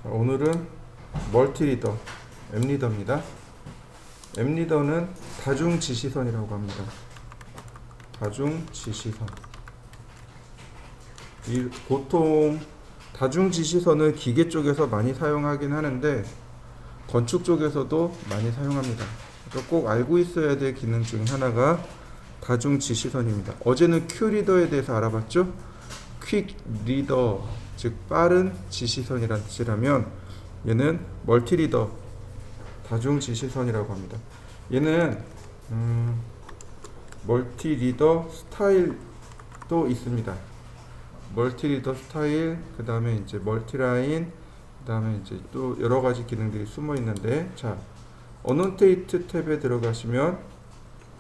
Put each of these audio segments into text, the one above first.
오늘은 멀티리더, 앱리더입니다. 앱리더는 다중지시선이라고 합니다. 다중지시선. 보통 다중지시선을 기계 쪽에서 많이 사용하긴 하는데 건축 쪽에서도 많이 사용합니다. 그래서 꼭 알고 있어야 될 기능 중 하나가 다중지시선입니다. 어제는 큐리더에 대해서 알아봤죠? 퀵 리더, 즉 빠른 지시선이라는 뜻이라면 얘는 멀티리더, 다중지시선이라고 합니다. 얘는 멀티리더 스타일도 있습니다. 멀티리더 스타일, 그 다음에 이제 멀티라인, 그 다음에 이제 또 여러 가지 기능들이 숨어 있는데, 자, 어노테이트 탭에 들어가시면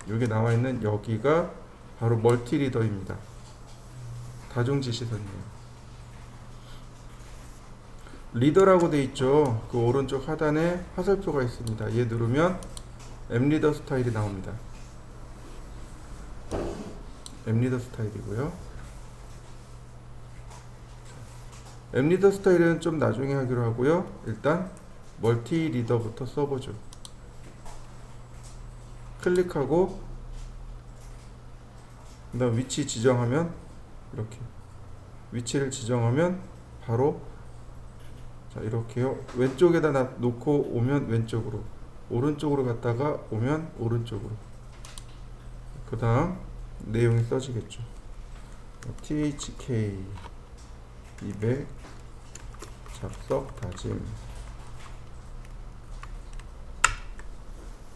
여기 나와 있는 여기가 바로 멀티리더입니다. 다중지시선이에요. 리더라고 돼 있죠. 그 오른쪽 하단에 화살표가 있습니다. 얘 누르면 앱리더 스타일이 나옵니다. 앱리더 스타일이고요. 앱리더 스타일은 좀 나중에 하기로 하고요. 일단 멀티리더부터 써보죠. 클릭하고 그다음 위치 지정하면 이렇게 위치를 지정하면 바로 자 이렇게요. 왼쪽에다 놓고 오면 왼쪽으로, 오른쪽으로 갔다가 오면 오른쪽으로. 그 다음 내용이 써지겠죠. THK 200 잡석 다짐.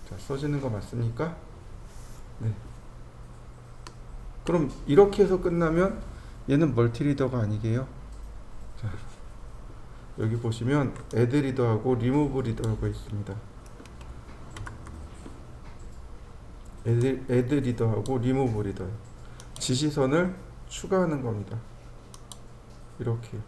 자, 써지는 거 맞습니까? 네. 그럼 이렇게 해서 끝나면 얘는 멀티리더가 아니게요. 자, 여기 보시면 애드 리더하고 리무브 리더가 있습니다. 애드 리더하고 리무브 리더, 지시선을 추가하는 겁니다. 이렇게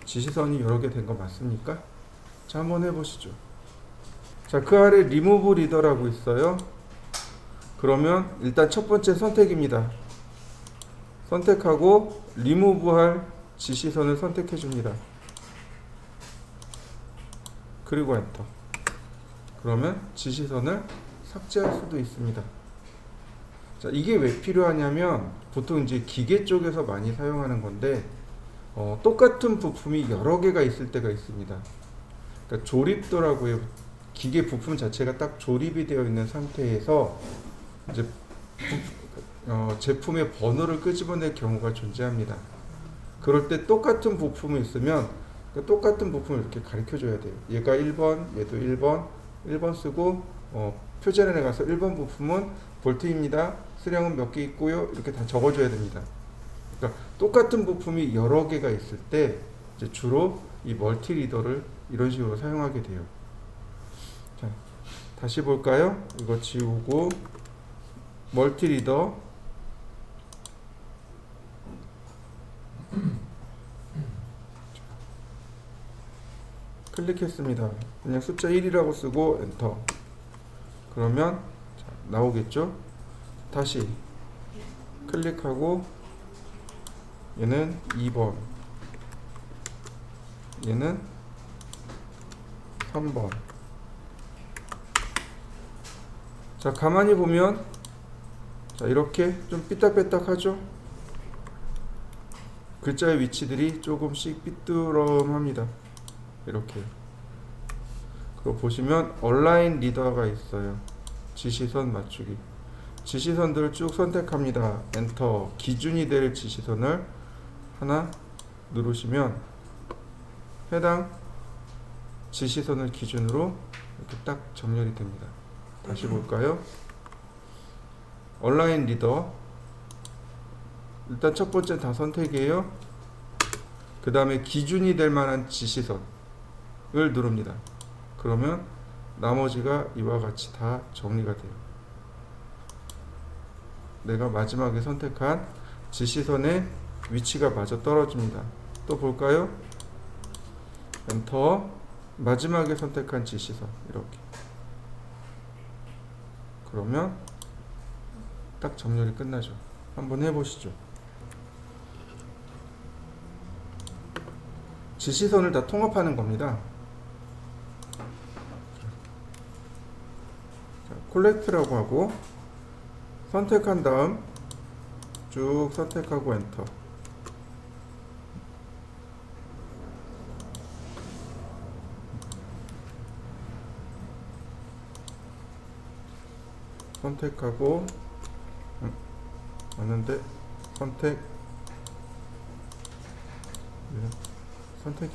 지시선이 여러 개 된 거 맞습니까? 자, 한번 해보시죠. 자, 그 아래 리무브 리더라고 있어요. 그러면 일단 첫 번째 선택입니다. 선택하고 리무브할 지시선을 선택해 줍니다. 그리고 엔터. 그러면 지시선을 삭제할 수도 있습니다. 자, 이게 왜 필요하냐면 보통 이제 기계 쪽에서 많이 사용하는 건데 똑같은 부품이 여러 개가 있을 때가 있습니다. 그러니까 조립도라고 해요. 기계 부품 자체가 딱 조립이 되어 있는 상태에서 이제 제품의 번호를 끄집어낼 경우가 존재합니다. 그럴 때 똑같은 부품이 있으면 그 똑같은 부품을 이렇게 가르쳐 줘야 돼요. 얘가 1번, 얘도 1번 쓰고 표준에 가서 1번 부품은 볼트입니다. 수량은 몇 개 있고요. 이렇게 다 적어줘야 됩니다. 그러니까 똑같은 부품이 여러 개가 있을 때 이제 주로 이 멀티리더를 이런 식으로 사용하게 돼요. 자, 다시 볼까요? 이거 지우고 멀티리더 클릭했습니다. 그냥 숫자 1이라고 쓰고 엔터. 그러면 자, 나오겠죠? 다시 클릭하고 얘는 2번, 얘는 3번. 자, 가만히 보면 자, 이렇게 좀 삐딱빼딱하죠? 글자의 위치들이 조금씩 삐뚤어합니다. 이렇게. 그리고 보시면 얼라인 리더가 있어요. 지시선 맞추기. 지시선들을 쭉 선택합니다. 엔터. 기준이 될 지시선을 하나 누르시면 해당 지시선을 기준으로 이렇게 딱 정렬이 됩니다. 다시 볼까요? 얼라인 리더. 일단 첫 번째 다 선택이에요. 그 다음에 기준이 될 만한 지시선을 누릅니다. 그러면 나머지가 이와 같이 다 정리가 돼요. 내가 마지막에 선택한 지시선의 위치가 맞아 떨어집니다. 또 볼까요? 엔터. 마지막에 선택한 지시선 이렇게. 그러면 딱 정렬이 끝나죠. 한번 해보시죠. 지시선을 다 통합하는 겁니다. 자, 콜렉트라고 하고 선택한 다음 쭉 선택하고 엔터. 선택하고 맞는데 선택이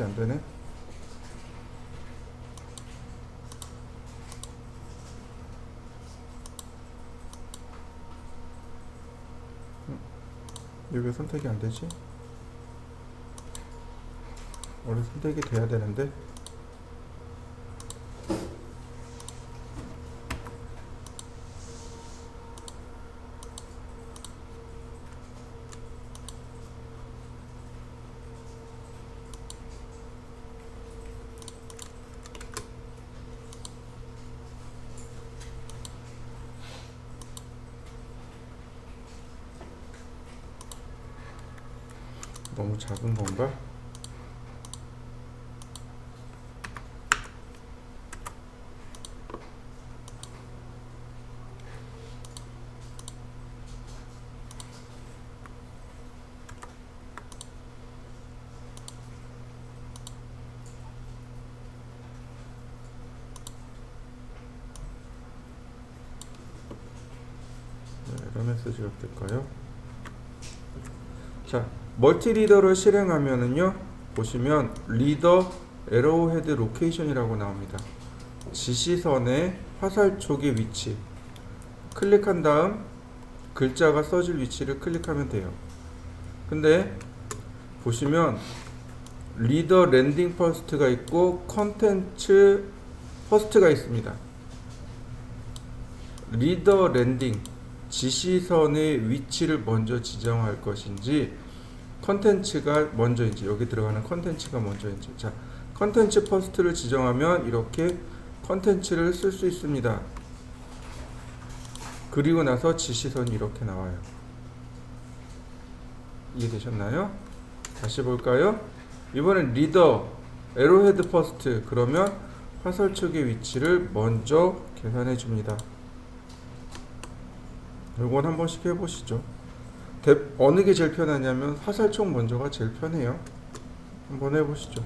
안 되네. 이게 선택이 안 되지? 원래 선택이 돼야 되는데. 너무 작은 건가? 에러 메시지가 뜰까요? 자, 멀티 리더를 실행하면은요, 보시면 리더 에러우 헤드 로케이션이라고 나옵니다. 지시선의 화살촉의 위치 클릭한 다음 글자가 써질 위치를 클릭하면 돼요. 근데 보시면 리더 랜딩 퍼스트가 있고 컨텐츠 퍼스트가 있습니다. 리더 랜딩 지시선의 위치를 먼저 지정할 것인지 컨텐츠가 먼저인지, 여기 들어가는 컨텐츠가 먼저인지. 자, 컨텐츠 퍼스트를 지정하면 이렇게 컨텐츠를 쓸 수 있습니다. 그리고 나서 지시선이 이렇게 나와요. 이해되셨나요? 다시 볼까요? 이번엔 리더 에로헤드 퍼스트, 그러면 화살촉의 위치를 먼저 계산해 줍니다. 이건 한 번씩 해보시죠. 어느 게 제일 편하냐면 화살촉 먼저가 제일 편해요. 한번 해보시죠.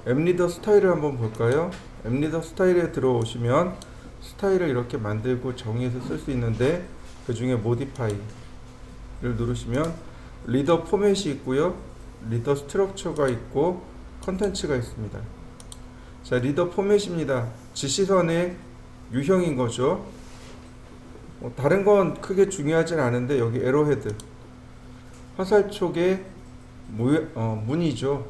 앱리더 스타일을 한번 볼까요? 앱리더 스타일에 들어오시면 스타일을 이렇게 만들고 정의해서 쓸 수 있는데, 그 중에 모디파이를 누르시면 리더 포맷이 있고요, 리더 스트럭처가 있고 컨텐츠가 있습니다. 자, 리더 포맷입니다. 지시선의 유형인 거죠. 다른 건 크게 중요하진 않은데, 여기 에러헤드 화살촉의 무늬죠.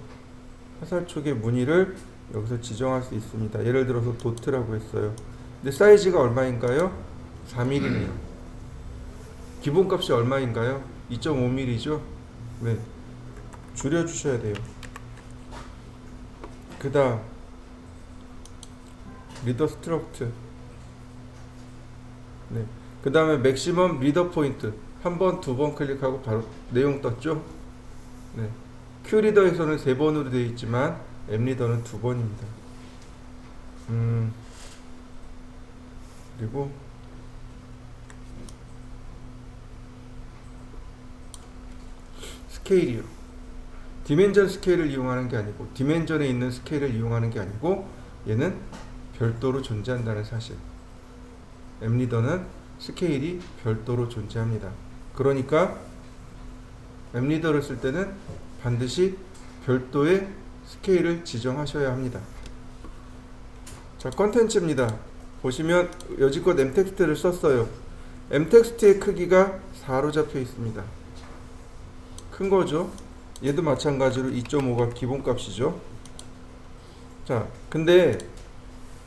화살촉의 무늬를 여기서 지정할 수 있습니다. 예를 들어서 도트라고 했어요. 근데 사이즈가 얼마인가요? 4mm네요. 기본값이 얼마인가요? 2.5mm죠. 네, 줄여주셔야 돼요. 그 다음 리더 스트럭트, 네, 그 다음에 맥시멈 리더 포인트 한 번, 두 번 클릭하고 바로 내용 떴죠. 네, 큐리더에서는 3번으로 되어 있지만 앱리더는 2번입니다. 그리고 스케일이요. 디멘전 스케일을 이용하는 게 아니고, 디멘전에 있는 스케일을 이용하는 게 아니고, 얘는 별도로 존재한다는 사실. 앱리더는 스케일이 별도로 존재합니다. 그러니까 앱리더를 쓸 때는 반드시 별도의 스케일을 지정하셔야 합니다. 자, 컨텐츠입니다. 보시면 여지껏 엠텍스트를 썼어요. 엠텍스트의 크기가 4로 잡혀 있습니다. 큰 거죠. 얘도 마찬가지로 2.5가 기본값이죠. 자, 근데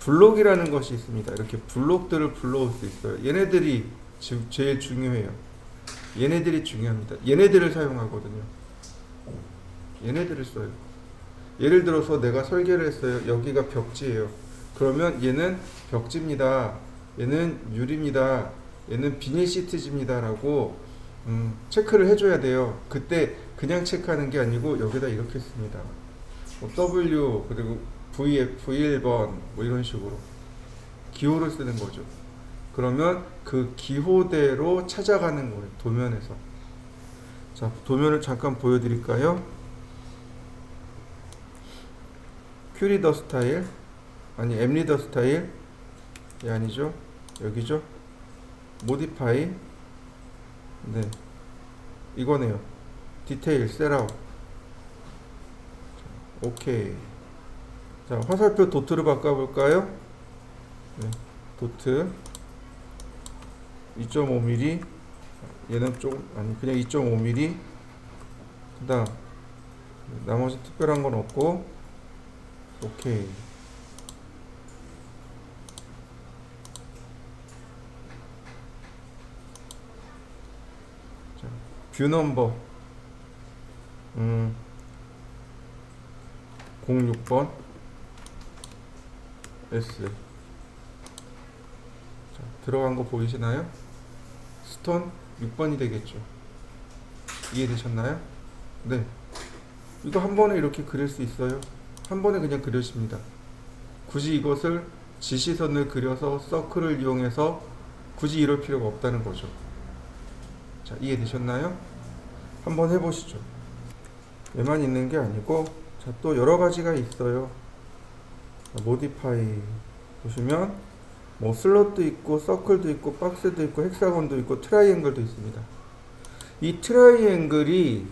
블록이라는 것이 있습니다. 이렇게 블록들을 불러올 수 있어요. 얘네들이 지금 제일 중요해요. 얘네들이 중요합니다. 얘네들을 사용하거든요. 얘네들을 써요. 예를 들어서 내가 설계를 했어요. 여기가 벽지예요. 그러면 얘는 벽지입니다. 얘는 유리입니다. 얘는 비닐 시트지입니다. 라고 체크를 해줘야 돼요. 그때 그냥 체크하는 게 아니고 여기다 이렇게 씁니다. 뭐 W 그리고 V1번 뭐 이런 식으로 기호를 쓰는 거죠. 그러면 그 기호대로 찾아가는 거예요. 도면에서. 자, 도면을 잠깐 보여드릴까요? 큐리더 스타일 아니 엠리더 스타일 아니죠. 여기죠. 모디파이 네 이거네요. 디테일 셋아웃. 오케이. 자, 화살표 도트로 바꿔볼까요? 네, 도트 2.5mm 얘는 좀 아니 그냥 2.5mm 그 다음 나머지 특별한 건 없고 오케이. 자, 뷰 넘버 06번 S. 자, 들어간 거 보이시나요? 스톤 6번이 되겠죠. 이해되셨나요? 네. 이거 한 번에 이렇게 그릴 수 있어요. 한 번에 그냥 그려집니다. 굳이 이것을 지시선을 그려서 서클을 이용해서 굳이 이럴 필요가 없다는 거죠. 자, 이해되셨나요? 한번 해보시죠. 얘만 있는 게 아니고 자, 또 여러 가지가 있어요. 모디파이 보시면 뭐 슬롯도 있고 서클도 있고 박스도 있고 헥사곤도 있고 트라이앵글도 있습니다. 이 트라이앵글이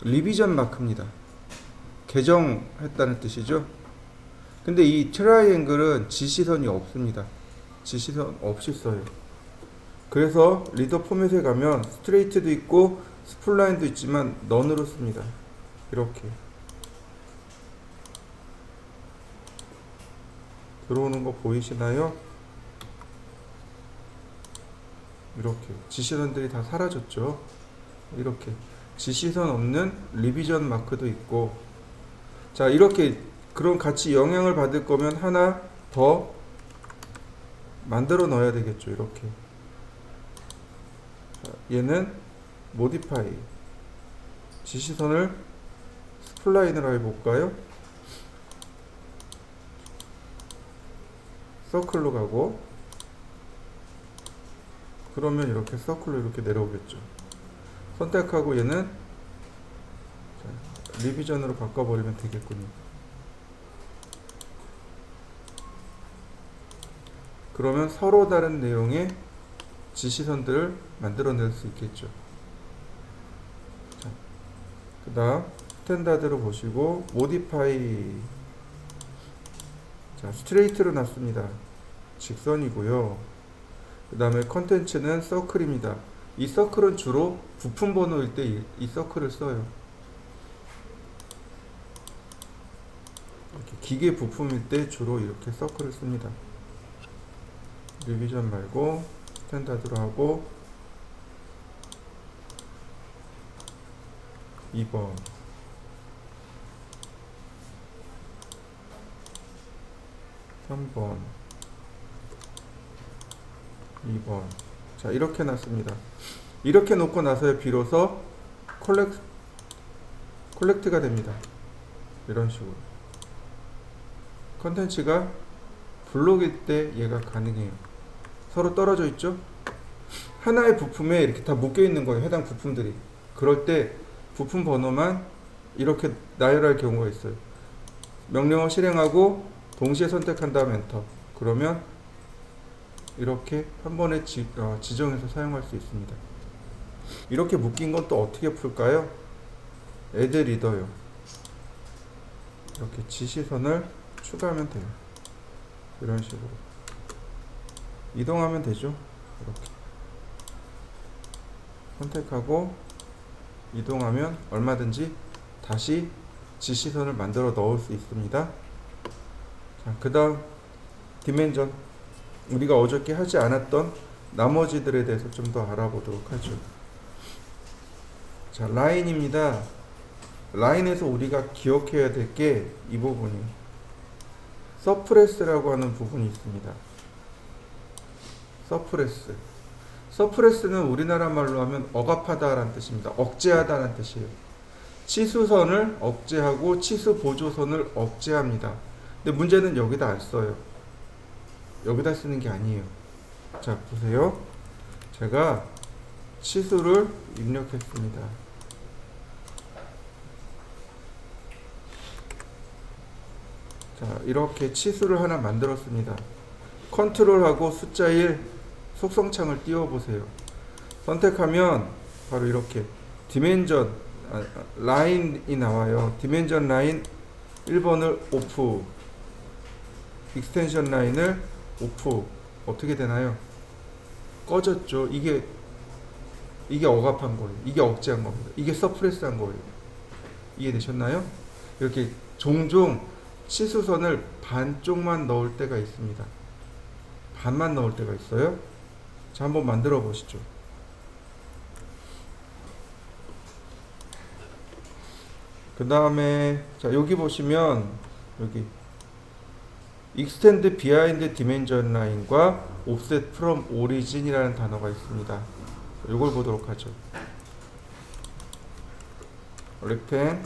리비전 마크입니다. 개정했다는 뜻이죠. 근데 이 트라이앵글은 지시선이 없습니다. 지시선 없이 써요. 그래서 리더 포맷에 가면 스트레이트도 있고 스플라인도 있지만 넌으로 씁니다. 이렇게 들어오는 거 보이시나요? 이렇게 지시선들이 다 사라졌죠. 이렇게 지시선 없는 리비전 마크도 있고 자 이렇게 그런 같이 영향을 받을 거면 하나 더 만들어 넣어야 되겠죠. 이렇게 자, 얘는 모디파이 지시선을 스플라인으로 해볼까요? 서클로 가고 그러면 이렇게 서클로 이렇게 내려오겠죠. 선택하고 얘는 자, 리비전으로 바꿔버리면 되겠군요. 그러면 서로 다른 내용의 지시선들을 만들어낼 수 있겠죠. 그 다음 스탠다드로 보시고 모디파이 자 스트레이트로 놨습니다. 직선이고요. 그 다음에 컨텐츠는 서클입니다. 이 서클은 주로 부품 번호일 때 이 서클을 써요. 이렇게 기계 부품일 때 주로 이렇게 서클을 씁니다. 리비전 말고 스탠다드로 하고 2번 3번 2번 자 이렇게 놨습니다. 이렇게 놓고 나서야 비로소 콜렉트가 됩니다. 이런 식으로 컨텐츠가 블록일 때 얘가 가능해요. 서로 떨어져 있죠. 하나의 부품에 이렇게 다 묶여 있는 거예요. 해당 부품들이. 그럴 때 부품 번호만 이렇게 나열할 경우가 있어요. 명령어 실행하고 동시에 선택한 다음 엔터. 그러면 이렇게 한 번에 지정해서 사용할 수 있습니다. 이렇게 묶인 건 또 어떻게 풀까요? 애드 리더요. 이렇게 지시선을 추가하면 돼요. 이런 식으로 이동하면 되죠. 이렇게 선택하고 이동하면 얼마든지 다시 지시선을 만들어 넣을 수 있습니다. 자, 그 다음 디멘전 우리가 어저께 하지 않았던 나머지들에 대해서 좀 더 알아보도록 하죠. 자, 라인입니다. 라인에서 우리가 기억해야 될 게 이 부분이 서프레스라고 하는 부분이 있습니다. 서프레스. 서프레스는 우리나라 말로 하면 억압하다라는 뜻입니다. 억제하다라는 뜻이에요. 치수선을 억제하고 치수 보조선을 억제합니다. 근데 문제는 여기다 안 써요. 여기다 쓰는 게 아니에요. 자, 보세요. 제가 치수를 입력했습니다. 자, 이렇게 치수를 하나 만들었습니다. 컨트롤하고 숫자 1 속성창을 띄워보세요. 선택하면 바로 이렇게 디멘전 라인이 나와요. 디멘전 라인 1번을 오프, 익스텐션 라인을 오프. 어떻게 되나요? 꺼졌죠. 이게 억압한 거예요. 이게 억제한 겁니다. 이게 서프레스한 거예요. 이해되셨나요? 이렇게 종종 치수선을 반쪽만 넣을 때가 있습니다. 반만 넣을 때가 있어요. 자, 한번 만들어 보시죠. 그 다음에 자, 여기 보시면 여기 extend behind dimension line과 offset from origin이라는 단어가 있습니다. 이걸 보도록 하죠. 렉펜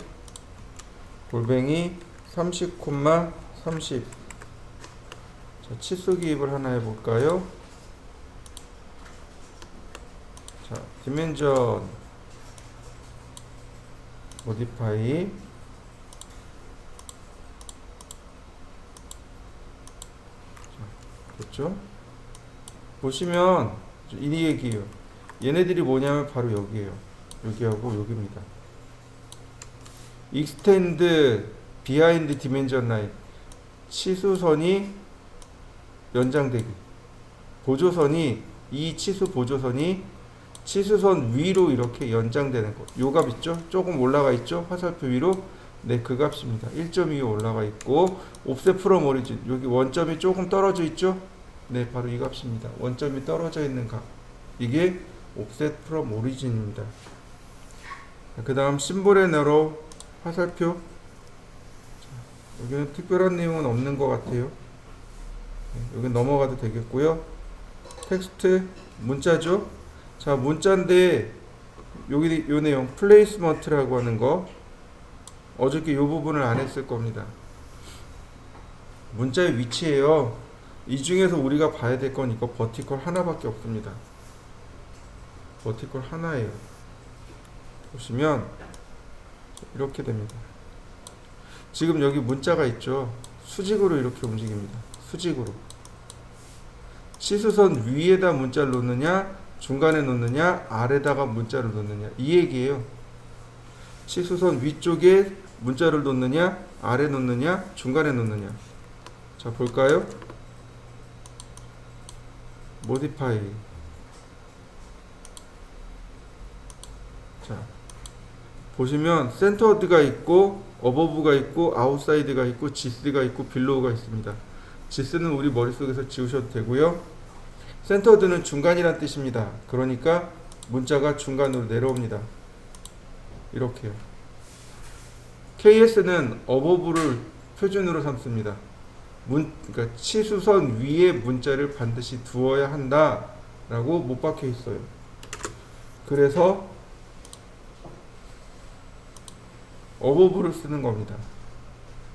골뱅이 30,30. 자, 치수 기입을 하나 해볼까요? 자, 디멘전 모디파이. 자, 됐죠? 보시면 이 얘기예요. 얘네들이 뭐냐면 바로 여기에요. 여기하고 여기입니다. extend behind dimension line. 치수선이 연장되기. 보조선이, 이 치수 보조선이 치수선 위로 이렇게 연장되는 것. 요 값 있죠? 조금 올라가 있죠? 화살표 위로. 네, 그 값입니다. 1.25 올라가 있고, offset from origin. 여기 원점이 조금 떨어져 있죠? 네, 바로 이 값입니다. 원점이 떨어져 있는 값. 이게 offset from origin입니다. 그 다음 심볼의 너로 화살표. 자, 여기는 특별한 내용은 없는 것 같아요. 네, 여기 넘어가도 되겠고요. 텍스트 문자죠. 자, 문자인데 여기 요 내용 플레이스먼트라고 하는 거 어저께 요 부분을 안 했을 겁니다. 문자의 위치예요. 이 중에서 우리가 봐야 될 건 이거 버티컬 하나밖에 없습니다. 버티컬 하나예요. 보시면 이렇게 됩니다. 지금 여기 문자가 있죠. 수직으로 이렇게 움직입니다. 수직으로. 치수선 위에다 문자를 놓느냐, 중간에 놓느냐, 아래다가 문자를 놓느냐, 이 얘기예요. 치수선 위쪽에 문자를 놓느냐, 아래 놓느냐, 중간에 놓느냐. 자, 볼까요? 모디파이. 자, 보시면 센터드가 있고 어버브가 있고 아웃사이드가 있고 지스가 있고 빌로우가 있습니다. 지스는 우리 머릿속에서 지우셔도 되고요. 센터드는 중간이란 뜻입니다. 그러니까 문자가 중간으로 내려옵니다. 이렇게요. KS는 어버브를 표준으로 삼습니다. 그러니까 치수선 위에 문자를 반드시 두어야 한다 라고 못 박혀 있어요. 그래서 어버브를 쓰는 겁니다.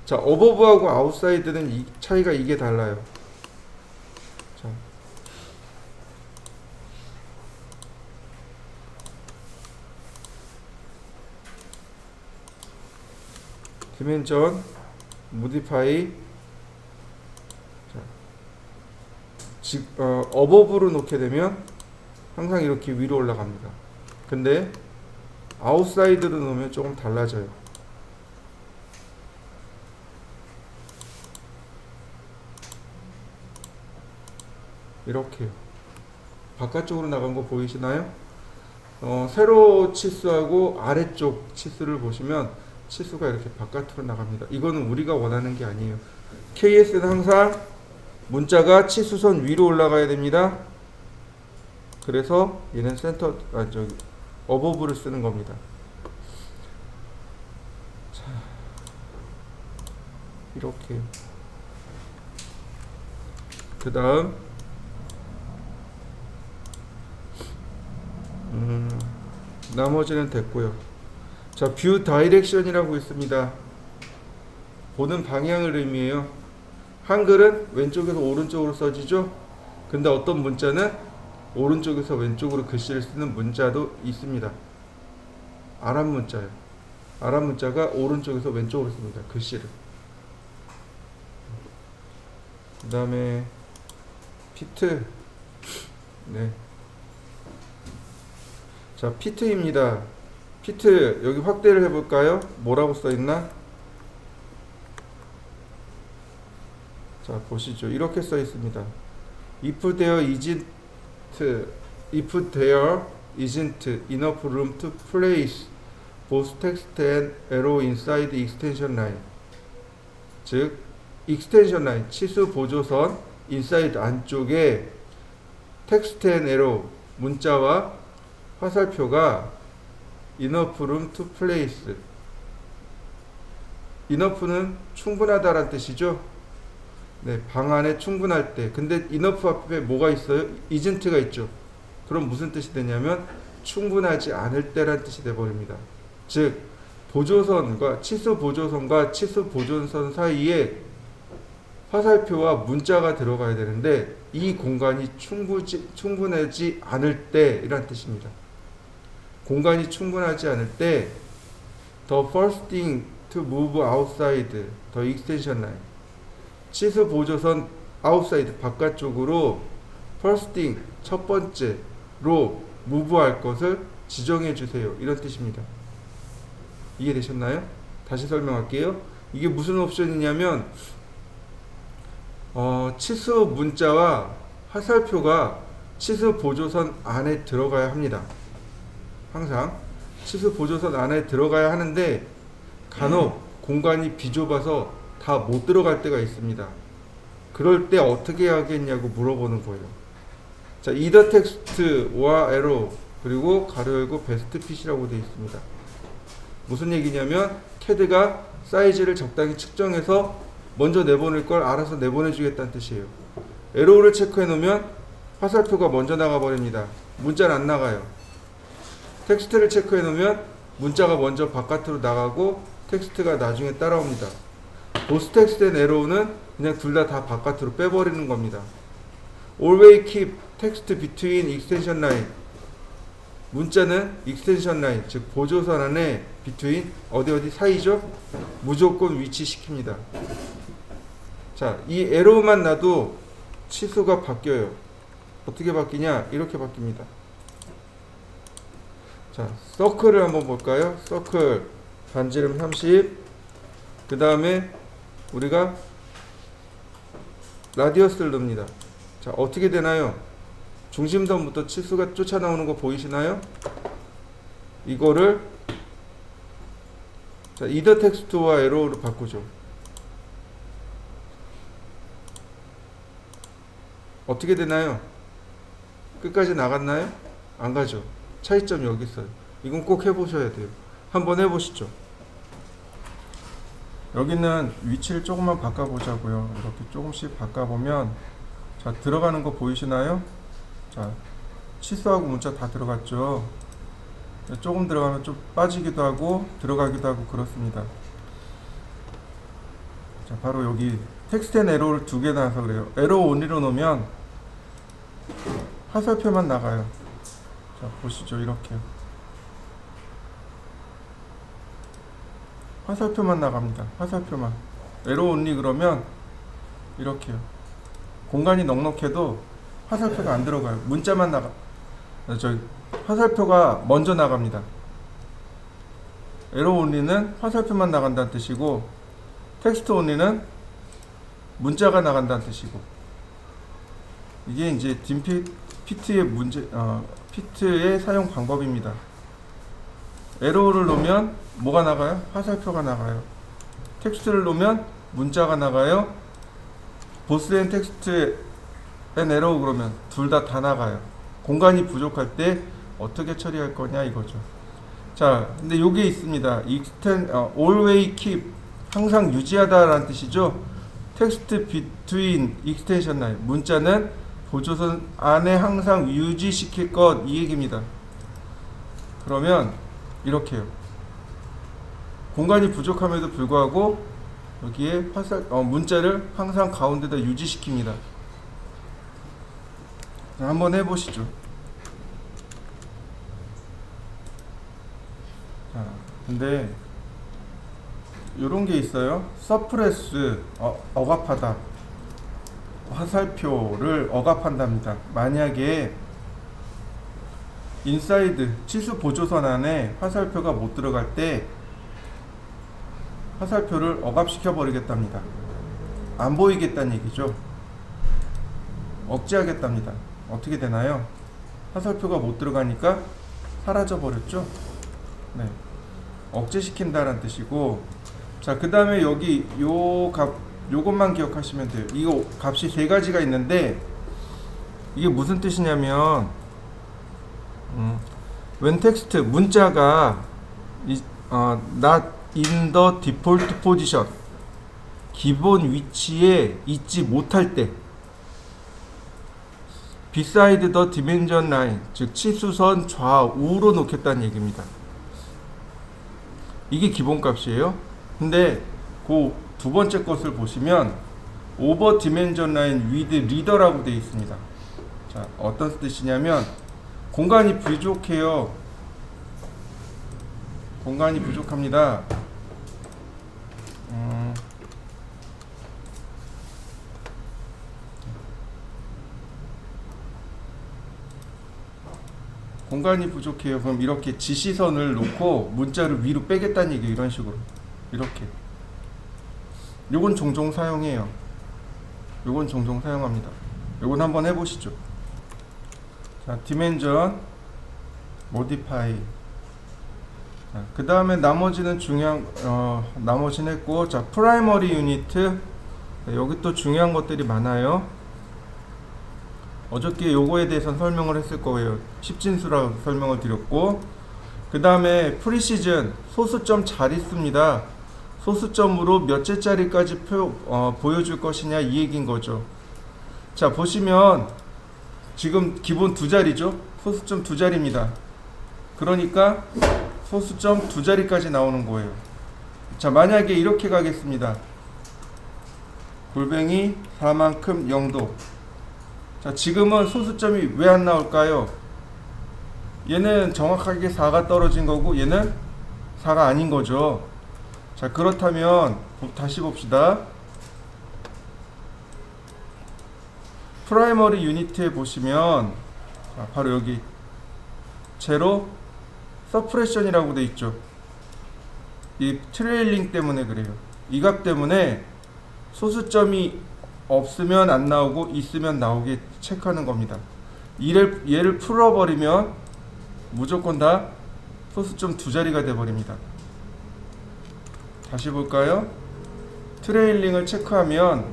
자, 어버브하고 아웃사이드는 이 차이가 이게 달라요. 자, 디멘전 모디파이. 어버브로 놓게 되면 항상 이렇게 위로 올라갑니다. 근데 아웃사이드로 놓으면 조금 달라져요. 이렇게요. 바깥쪽으로 나간 거 보이시나요? 세로 치수하고 아래쪽 치수를 보시면 치수가 이렇게 바깥으로 나갑니다. 이거는 우리가 원하는 게 아니에요. KS는 항상 문자가 치수선 위로 올라가야 됩니다. 그래서 얘는 어버브를 쓰는 겁니다. 이렇게. 그 다음 나머지는 됐고요. 자, 뷰 다이렉션이라고 있습니다. 보는 방향을 의미해요. 한글은 왼쪽에서 오른쪽으로 써지죠. 근데 어떤 문자는 오른쪽에서 왼쪽으로 글씨를 쓰는 문자도 있습니다. 아랍 문자요. 아랍 문자가 오른쪽에서 왼쪽으로 씁니다. 글씨를. 그 다음에 피트. 네. 자, 피트입니다. 피트 여기 확대를 해볼까요? 뭐라고 써있나? 자, 보시죠. 이렇게 써있습니다. If there isn't enough room to place both text and arrow inside the extension line. 즉, extension line, 치수 보조선 inside 안쪽에 text and arrow, 문자와 화살표가 enough room to place. enough는 충분하다란 뜻이죠. 네, 방 안에 충분할 때. 근데 enough 앞에 뭐가 있어요? isn't가 있죠. 그럼 무슨 뜻이 되냐면 충분하지 않을 때란 뜻이 되어버립니다. 즉, 보조선과 치수 보조선 사이에 화살표와 문자가 들어가야 되는데 이 공간이 충분하지 않을 때 이란 뜻입니다. 공간이 충분하지 않을 때 the first thing to move outside the extension line, 치수 보조선 outside 바깥쪽으로 first thing 첫 번째로 muve할 것을 지정해 주세요. 이런 뜻입니다. 이해되셨나요? 다시 설명할게요. 이게 무슨 옵션이냐면 치수 문자와 화살표가 치수 보조선 안에 들어가야 합니다. 항상 치수 보조선 안에 들어가야 하는데 간혹 공간이 비좁아서 다 못 들어갈 때가 있습니다. 그럴 때 어떻게 하겠냐고 물어보는 거예요. 자, either text와 arrow 그리고 가로 열고 best fit이라고 되어 있습니다. 무슨 얘기냐면 CAD가 사이즈를 적당히 측정해서 먼저 내보낼 걸 알아서 내보내 주겠다는 뜻이에요. 에로우를 체크해 놓으면 화살표가 먼저 나가 버립니다. 문자는 안 나가요. 텍스트를 체크해 놓으면 문자가 먼저 바깥으로 나가고 텍스트가 나중에 따라옵니다. 보스 텍스트 앤 에로우는 그냥 둘 다 바깥으로 빼버리는 겁니다. Always keep text between extension line. 문자는 extension line, 즉 보조선 안에 between 어디 사이죠? 무조건 위치시킵니다. 자, 이 에로우만 놔도 치수가 바뀌어요. 어떻게 바뀌냐? 이렇게 바뀝니다. 자, 서클을 한번 볼까요? 서클 반지름 30. 그 다음에 우리가 라디어스를 넣습니다. 자, 어떻게 되나요? 중심선부터 치수가 쫓아나오는 거 보이시나요? 이거를 자, either 텍스트와 에로우로 바꾸죠. 어떻게 되나요? 끝까지 나갔나요? 안 가죠. 차이점이 여기 있어요. 이건 꼭 해보셔야 돼요. 한번 해보시죠. 여기는 위치를 조금만 바꿔보자고요. 이렇게 조금씩 바꿔보면 자, 들어가는 거 보이시나요? 자, 치수하고 문자 다 들어갔죠. 조금 들어가면 좀 빠지기도 하고 들어가기도 하고 그렇습니다. 자, 바로 여기 텍스트 앤 에로우를 두 개 나와서 그래요. 에로우 온리로 놓으면 화살표만 나가요. 자, 보시죠. 이렇게요. 화살표만 나갑니다. 화살표만. 에로우 온리 그러면 이렇게요. 공간이 넉넉해도 화살표가 안 들어가요. 문자만 나가. 화살표가 먼저 나갑니다. 에로우 온리는 화살표만 나간다는 뜻이고 텍스트 온리는 문자가 나간다는 뜻이고 이게 이제 피트의 피트의 사용 방법입니다. 에로우를 놓으면 뭐가 나가요? 화살표가 나가요. 텍스트를 놓으면 문자가 나가요. 보스 앤 텍스트 앤 에로우 그러면 둘 다 나가요. 공간이 부족할 때 어떻게 처리할 거냐 이거죠. 자, 근데 요게 있습니다. Always keep 항상 유지하다라는 뜻이죠. 텍스트 between extension line, 문자는 보조선 안에 항상 유지시킬 것, 이 얘기입니다. 그러면 이렇게요. 공간이 부족함에도 불구하고 여기에 문자를 항상 가운데다 유지시킵니다. 자, 한번 해보시죠. 자, 근데 요런 게 있어요. 서프레스, 억압하다. 화살표를 억압한답니다. 만약에 인사이드, 치수 보조선 안에 화살표가 못 들어갈 때 화살표를 억압시켜 버리겠답니다. 안 보이겠다는 얘기죠. 억제하겠답니다. 어떻게 되나요? 화살표가 못 들어가니까 사라져 버렸죠. 네, 억제시킨다는 뜻이고, 자, 그 다음에 여기 요 값, 요것만 기억하시면 돼요. 이거 값이 세 가지가 있는데 이게 무슨 뜻이냐면 when text, 문자가 not in the default position, 기본 위치에 있지 못할 때, beside the dimension line, 즉 치수선 좌우로 놓겠다는 얘기입니다. 이게 기본값이에요. 근데 그 두 번째 것을 보시면 over dimension line with reader라고 되어 있습니다. 자, 어떤 뜻이냐면 공간이 부족해요. 공간이 부족합니다. 공간이 부족해요. 그럼 이렇게 지시선을 놓고 문자를 위로 빼겠다는 얘기예요. 이런 식으로. 이렇게. 요건 종종 사용해요. 요건 종종 사용합니다. 요건 한번 해보시죠. 자, dimension, modify. 그 다음에 나머지는 나머지는 했고, 자, primary unit. 여기 또 중요한 것들이 많아요. 어저께 요거에 대해서 설명을 했을 거예요. 십진수라고 설명을 드렸고, 그 다음에 프리시즌, 소수점 잘 있습니다. 소수점으로 몇째 자리까지 보여줄 것이냐, 이 얘기인 거죠. 자, 보시면 지금 기본 두 자리죠. 소수점 두 자리입니다. 그러니까 소수점 두 자리까지 나오는 거예요. 자, 만약에 이렇게 가겠습니다. 골뱅이 4만큼 0도. 자, 지금은 소수점이 왜 안 나올까요? 얘는 정확하게 4가 떨어진 거고 얘는 4가 아닌 거죠. 자, 그렇다면 다시 봅시다. 프라이머리 유니트에 보시면, 자, 바로 여기 제로 서프레션이라고 돼 있죠. 이 트레일링 때문에 그래요. 이 값 때문에 소수점이 없으면 안 나오고 있으면 나오게 체크하는 겁니다. 얘를 풀어버리면 무조건 다 소수점 두 자리가 돼버립니다. 다시 볼까요? 트레일링을 체크하면,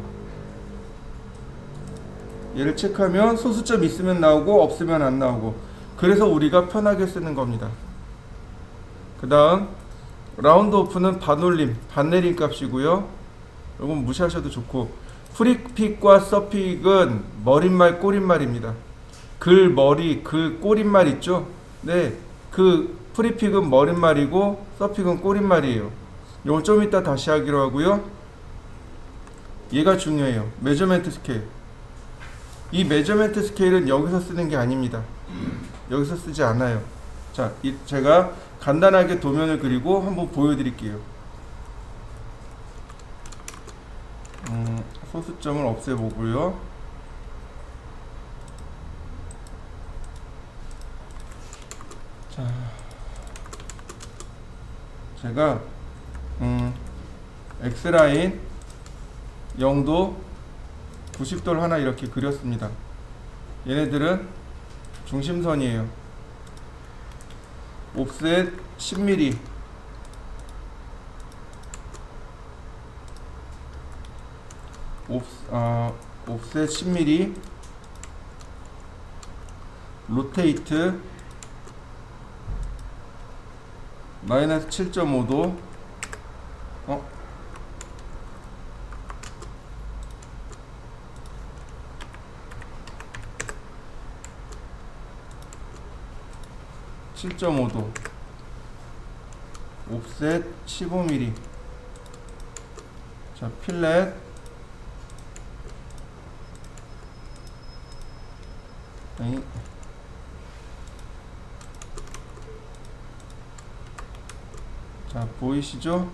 얘를 체크하면 소수점 있으면 나오고 없으면 안 나오고, 그래서 우리가 편하게 쓰는 겁니다. 그 다음 라운드 오프는 반올림, 반내림 값이고요. 이건 무시하셔도 좋고, 프리픽과 서픽은 머릿말 꼬릿말입니다. 글 머리, 글 꼬릿말 있죠? 네, 그 프리픽은 머릿말이고 서픽은 꼬릿말이에요. 이건 좀 이따 다시 하기로 하고요. 얘가 중요해요. 메저멘트 스케일. 이 메저멘트 스케일은 여기서 쓰는 게 아닙니다. 여기서 쓰지 않아요. 자, 제가 간단하게 도면을 그리고 한번 보여드릴게요. 소수점을 없애보고요. 자, 제가 X라인 0도 90도를 하나 이렇게 그렸습니다. 얘네들은 중심선이에요. 옵셋 10mm, 옵셋 10mm, 로테이트 마이너스 7.5도, 7.5도, 옵셋 15mm. 자, 필렛 자, 보이시죠?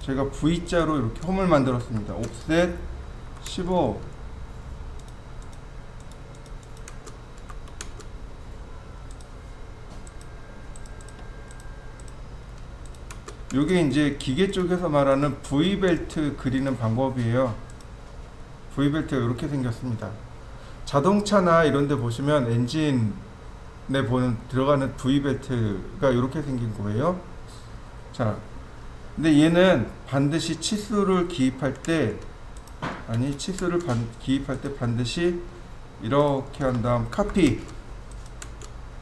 제가 V자로 이렇게 홈을 만들었습니다. 옵셋 15. 요게 이제 기계 쪽에서 말하는 V벨트 그리는 방법이에요. V벨트가 이렇게 생겼습니다. 자동차나 이런 데 보시면 엔진에 들어가는 V벨트가 이렇게 생긴 거예요. 자, 근데 얘는 반드시 치수를 기입할 때 기입할 때 반드시 이렇게 한 다음 카피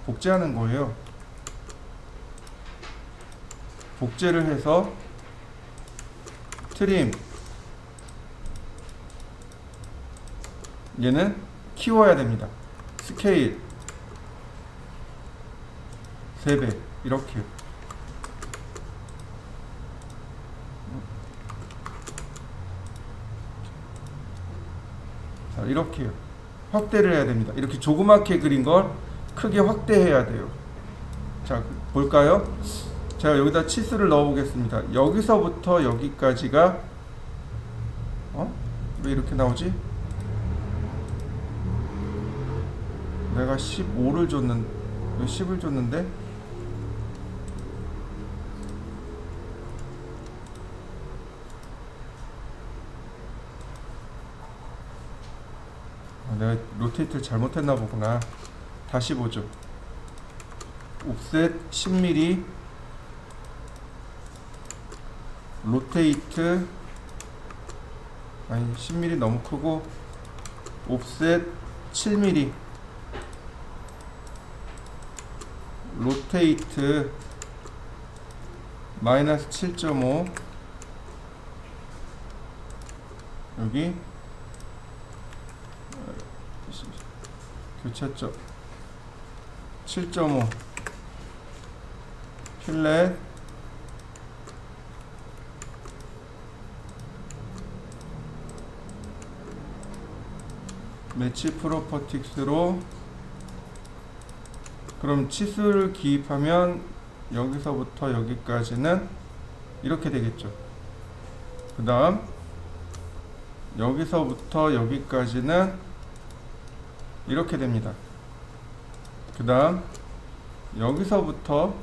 복제하는 거예요. 복제를 해서 트림, 얘는 키워야 됩니다. 스케일 3배 이렇게요. 자, 이렇게요. 확대를 해야 됩니다. 이렇게 조그맣게 그린 걸 크게 확대해야 돼요. 자, 볼까요? 제가 여기다 치수를 넣어 보겠습니다. 여기서부터 여기까지가 왜 이렇게 나오지? 내가 15를 줬는데 10을 줬는데 내가 로테이트를 잘못했나 보구나. 다시 보죠. 옵셋 10mm, 로테이트 10mm 너무 크고 옵셋 7mm, 로테이트 마이너스 7.5, 여기 교차점 7.5, 필렛 매치 프로퍼틱스로, 그럼 치수를 기입하면 여기서부터 여기까지는 이렇게 되겠죠. 그 다음 여기서부터 여기까지는 이렇게 됩니다. 그 다음 여기서부터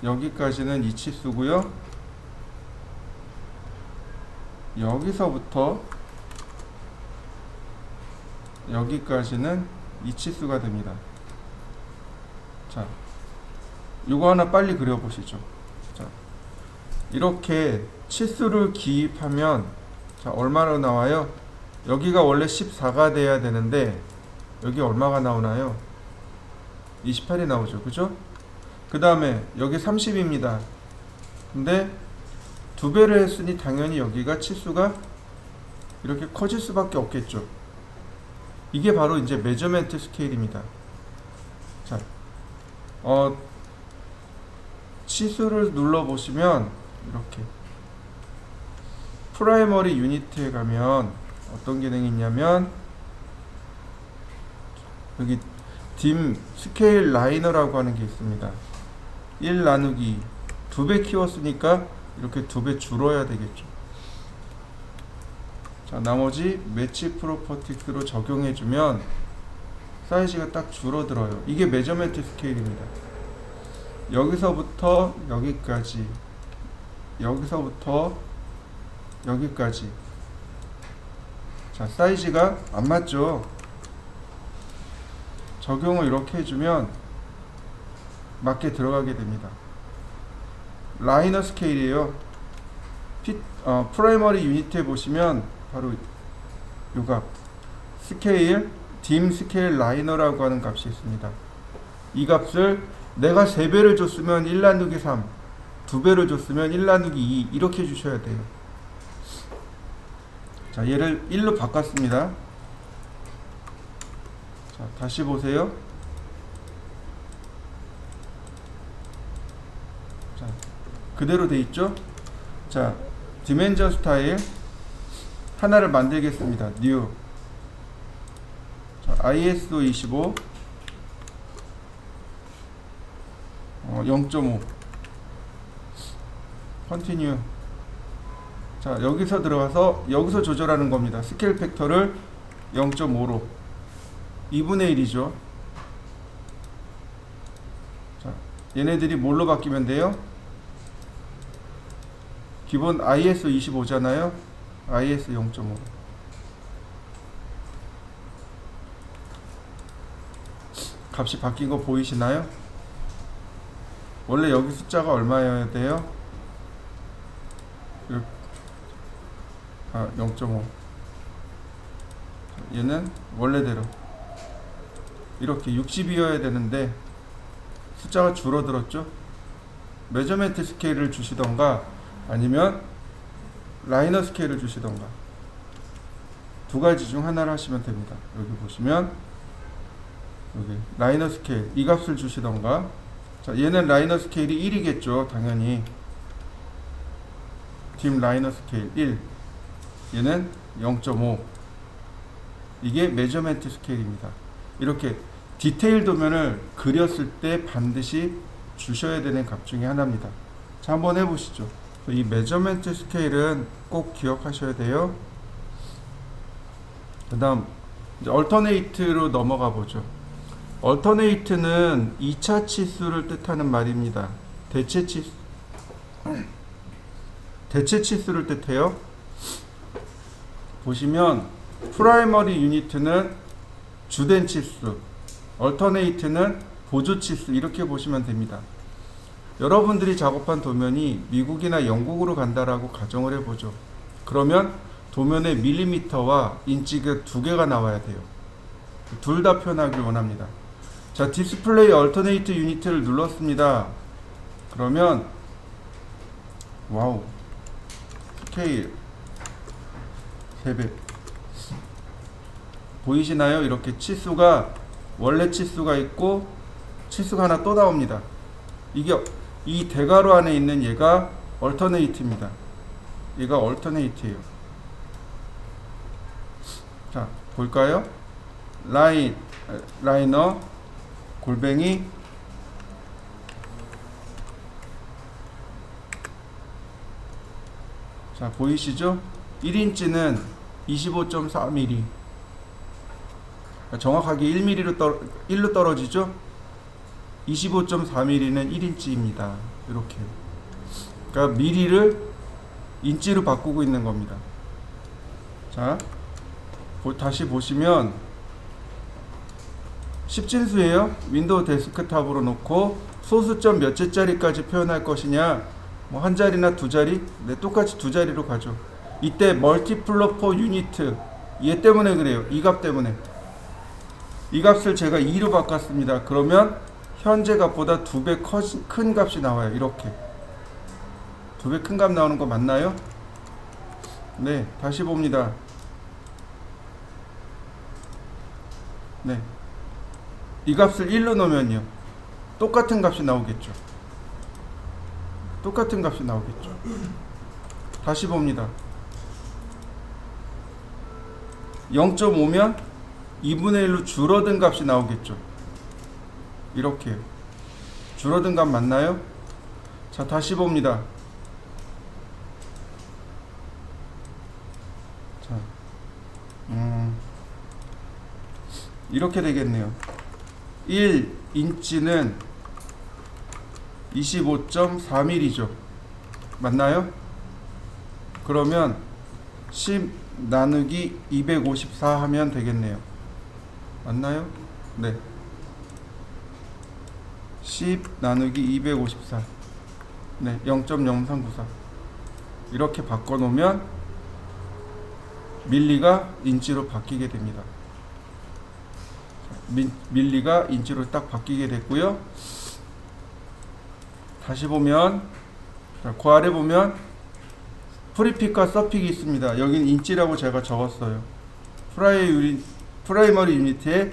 여기까지는 이 치수고요. 여기서부터 여기까지는 이 치수가 됩니다. 자, 요거 하나 빨리 그려보시죠. 자, 이렇게 치수를 기입하면 자, 얼마로 나와요? 여기가 원래 14가 돼야 되는데 여기 얼마가 나오나요? 28이 나오죠. 그죠? 그 다음에 여기 30입니다. 근데 2배를 했으니 당연히 여기가 치수가 이렇게 커질 수밖에 없겠죠. 이게 바로 이제 메저멘트 스케일입니다. 자, 치수를 눌러보시면 이렇게 프라이머리 유니트에 가면 어떤 기능이 있냐면 여기 딤 스케일 라이너라고 하는 게 있습니다. 1 나누기 2배 키웠으니까 이렇게 2배 줄어야 되겠죠. 자, 나머지 매치 프로퍼틱스로 적용해주면 사이즈가 딱 줄어들어요. 이게 메저멘트 스케일입니다. 여기서부터 여기까지, 여기서부터 여기까지. 자, 사이즈가 안 맞죠? 적용을 이렇게 해주면 맞게 들어가게 됩니다. 라이너 스케일이에요. 프라이머리 유니트에 보시면 바로 요 값, 스케일, 딤 스케일 라이너라고 하는 값이 있습니다. 이 값을 내가 3배를 줬으면 1 나누기 3, 2배를 줬으면 1 나누기 2 이렇게 주셔야 돼요. 자, 얘를 1로 바꿨습니다. 자, 다시 보세요. 그대로 돼 있죠. 자, 디멘전 스타일 하나를 만들겠습니다. new. 자, ISO 25 0.5 continue. 자, 여기서 들어가서 여기서 조절하는 겁니다. 스케일 팩터를 0.5로 2분의 1이죠. 자, 얘네들이 뭘로 바뀌면 돼요? 기본 ISO 25잖아요. ISO 0.5. 값이 바뀐 거 보이시나요? 원래 여기 숫자가 얼마여야 돼요? 0.5. 얘는 원래대로 이렇게 60이어야 되는데 숫자가 줄어들었죠. 메저멘트 스케일을 주시던가 아니면 라이너 스케일을 주시던가 두 가지 중 하나를 하시면 됩니다. 여기 보시면 여기 라이너 스케일 이 값을 주시던가. 자, 얘는 라이너 스케일이 1이겠죠. 당연히 딥 라이너 스케일 1, 얘는 0.5. 이게 메저멘트 스케일입니다. 이렇게 디테일 도면을 그렸을 때 반드시 주셔야 되는 값 중에 하나입니다. 자, 한번 해보시죠. 이 메저멘트 스케일은 꼭 기억하셔야 돼요. 그 다음 얼터네이트로 넘어가 보죠. 얼터네이트는 2차 치수를 뜻하는 말입니다. 대체 치수를 뜻해요. 보시면 프라이머리 유니트는 주된 치수, 얼터네이트는 보조 치수, 이렇게 보시면 됩니다. 여러분들이 작업한 도면이 미국이나 영국으로 간다라고 가정을 해보죠. 그러면 도면에 밀리미터와 인치가 두 개가 나와야 돼요. 둘 다 표현하길 원합니다. 자, 디스플레이 얼터네이트 유니트를 눌렀습니다. 그러면 와우, 스케일 3배 보이시나요? 이렇게 치수가 원래 치수가 있고 치수가 하나 또 나옵니다. 이게 이 대괄호 안에 있는 얘가 얼터네이트입니다. 얘가 얼터네이트예요. 자, 볼까요? 라이너 골뱅이 자, 보이시죠? 1인치는 25.4mm. 정확하게 1mm 떨어지죠? 25.4mm는 1인치입니다. 이렇게. 그러니까 미리를 인치로 바꾸고 있는 겁니다. 자, 다시 보시면 10진수예요. 윈도우 데스크탑으로 놓고 소수점 몇째 자리까지 표현할 것이냐, 뭐 한 자리나 두 자리, 네, 똑같이 두 자리로 가죠. 이때 멀티플러 포 유니트, 얘 때문에 그래요. 이 값 때문에. 이 값을 제가 2로 바꿨습니다. 그러면 현재 값보다 2배 큰 값이 나와요. 이렇게 2배 큰 값 나오는 거 맞나요? 네, 다시 봅니다. 네, 이 값을 1로 넣으면요 똑같은 값이 나오겠죠. 똑같은 값이 나오겠죠. 다시 봅니다. 0.5면 2분의 1로 줄어든 값이 나오겠죠. 이렇게 줄어든 값 맞나요? 자, 다시 봅니다. 자, 이렇게 되겠네요. 1인치는 25.4mm죠. 맞나요? 그러면 10 나누기 254 하면 되겠네요. 맞나요? 네. 10 나누기 254. 네, 0.0394. 이렇게 바꿔놓으면 밀리가 인치로 바뀌게 됩니다. 밀리가 인치로 딱 바뀌게 됐고요. 다시 보면, 자, 그 아래 보면 프리픽과 서픽이 있습니다. 여긴 인치라고 제가 적었어요. 프라이머리 유니트에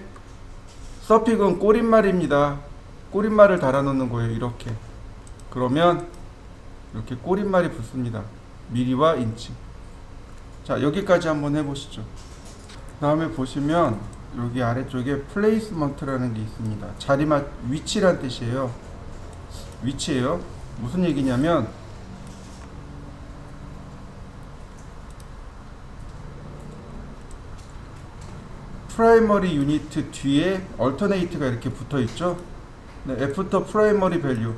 서픽은 꼬릿말입니다. 꼬릿말을 달아놓는 거예요. 이렇게. 그러면 이렇게 꼬릿말이 붙습니다. 미리와 인치. 자, 여기까지 한번 해보시죠. 다음에 보시면 여기 아래쪽에 플레이스먼트라는 게 있습니다. 자리만, 위치란 뜻이에요. 위치예요. 무슨 얘기냐면 프라이머리 유니트 뒤에 얼터네이트가 이렇게 붙어 있죠. 네, 애프터 프라이머리 밸류,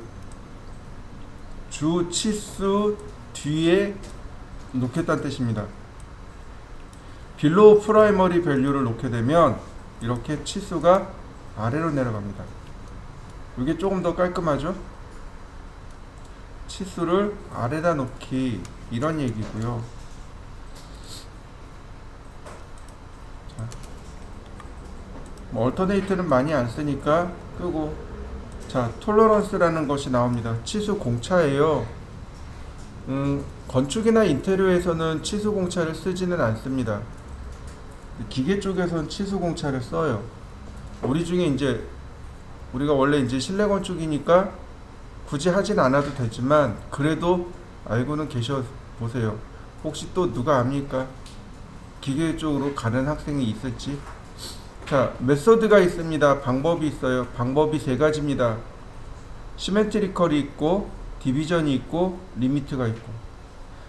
주 치수 뒤에 놓겠다는 뜻입니다. 빌로우 프라이머리 밸류를 놓게 되면 이렇게 치수가 아래로 내려갑니다. 이게 조금 더 깔끔하죠? 치수를 아래다 놓기, 이런 얘기고요. 자, 얼터네이트는 많이 안 쓰니까 끄고, 자, 톨러런스라는 것이 나옵니다. 치수 공차예요. 건축이나 인테리어에서는 치수 공차를 쓰지는 않습니다. 기계 쪽에서는 치수 공차를 써요. 우리 중에 이제 우리가 원래 이제 실내 건축이니까 굳이 하진 않아도 되지만 그래도 알고는 계셔 보세요. 혹시 또 누가 압니까? 기계 쪽으로 가는 학생이 있을지. 자, 메소드가 있습니다. 방법이 있어요. 방법이 세 가지입니다. 시메트리컬이 있고, 디비전이 있고, 리미트가 있고.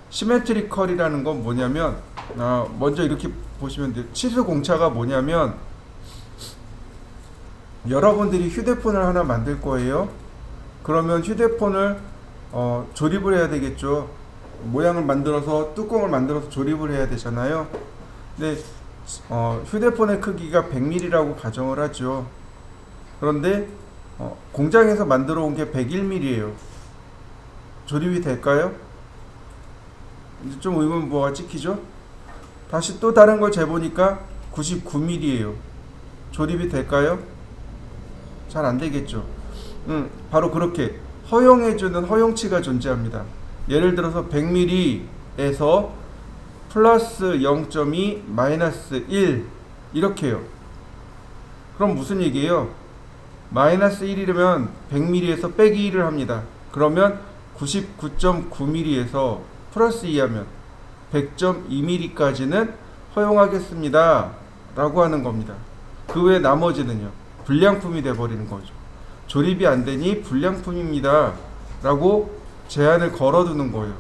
시메트리컬이라는 건 뭐냐면, 먼저 이렇게 보시면 돼요. 치수 공차가 뭐냐면, 여러분들이 휴대폰을 하나 만들 거예요. 그러면 휴대폰을 조립을 해야 되겠죠. 모양을 만들어서, 뚜껑을 만들어서 조립을 해야 되잖아요. 근데 휴대폰의 크기가 100mm라고 가정을 하죠. 그런데 공장에서 만들어 온 게 101mm예요. 조립이 될까요? 좀 의문부호가 찍히죠? 다시 또 다른 걸 재보니까 99mm예요. 조립이 될까요? 잘 안 되겠죠. 바로 그렇게 허용해주는 허용치가 존재합니다. 예를 들어서 100mm에서 플러스 0.2 마이너스 1 이렇게요. 그럼 무슨 얘기예요? 마이너스 1이면 100mm에서 빼기 1을 합니다. 그러면 99.9mm에서 플러스 2하면 100.2mm까지는 허용하겠습니다 라고 하는 겁니다. 그 외 나머지는요, 불량품이 돼버리는 거죠. 조립이 안 되니 불량품입니다 라고 제한을 걸어두는 거예요.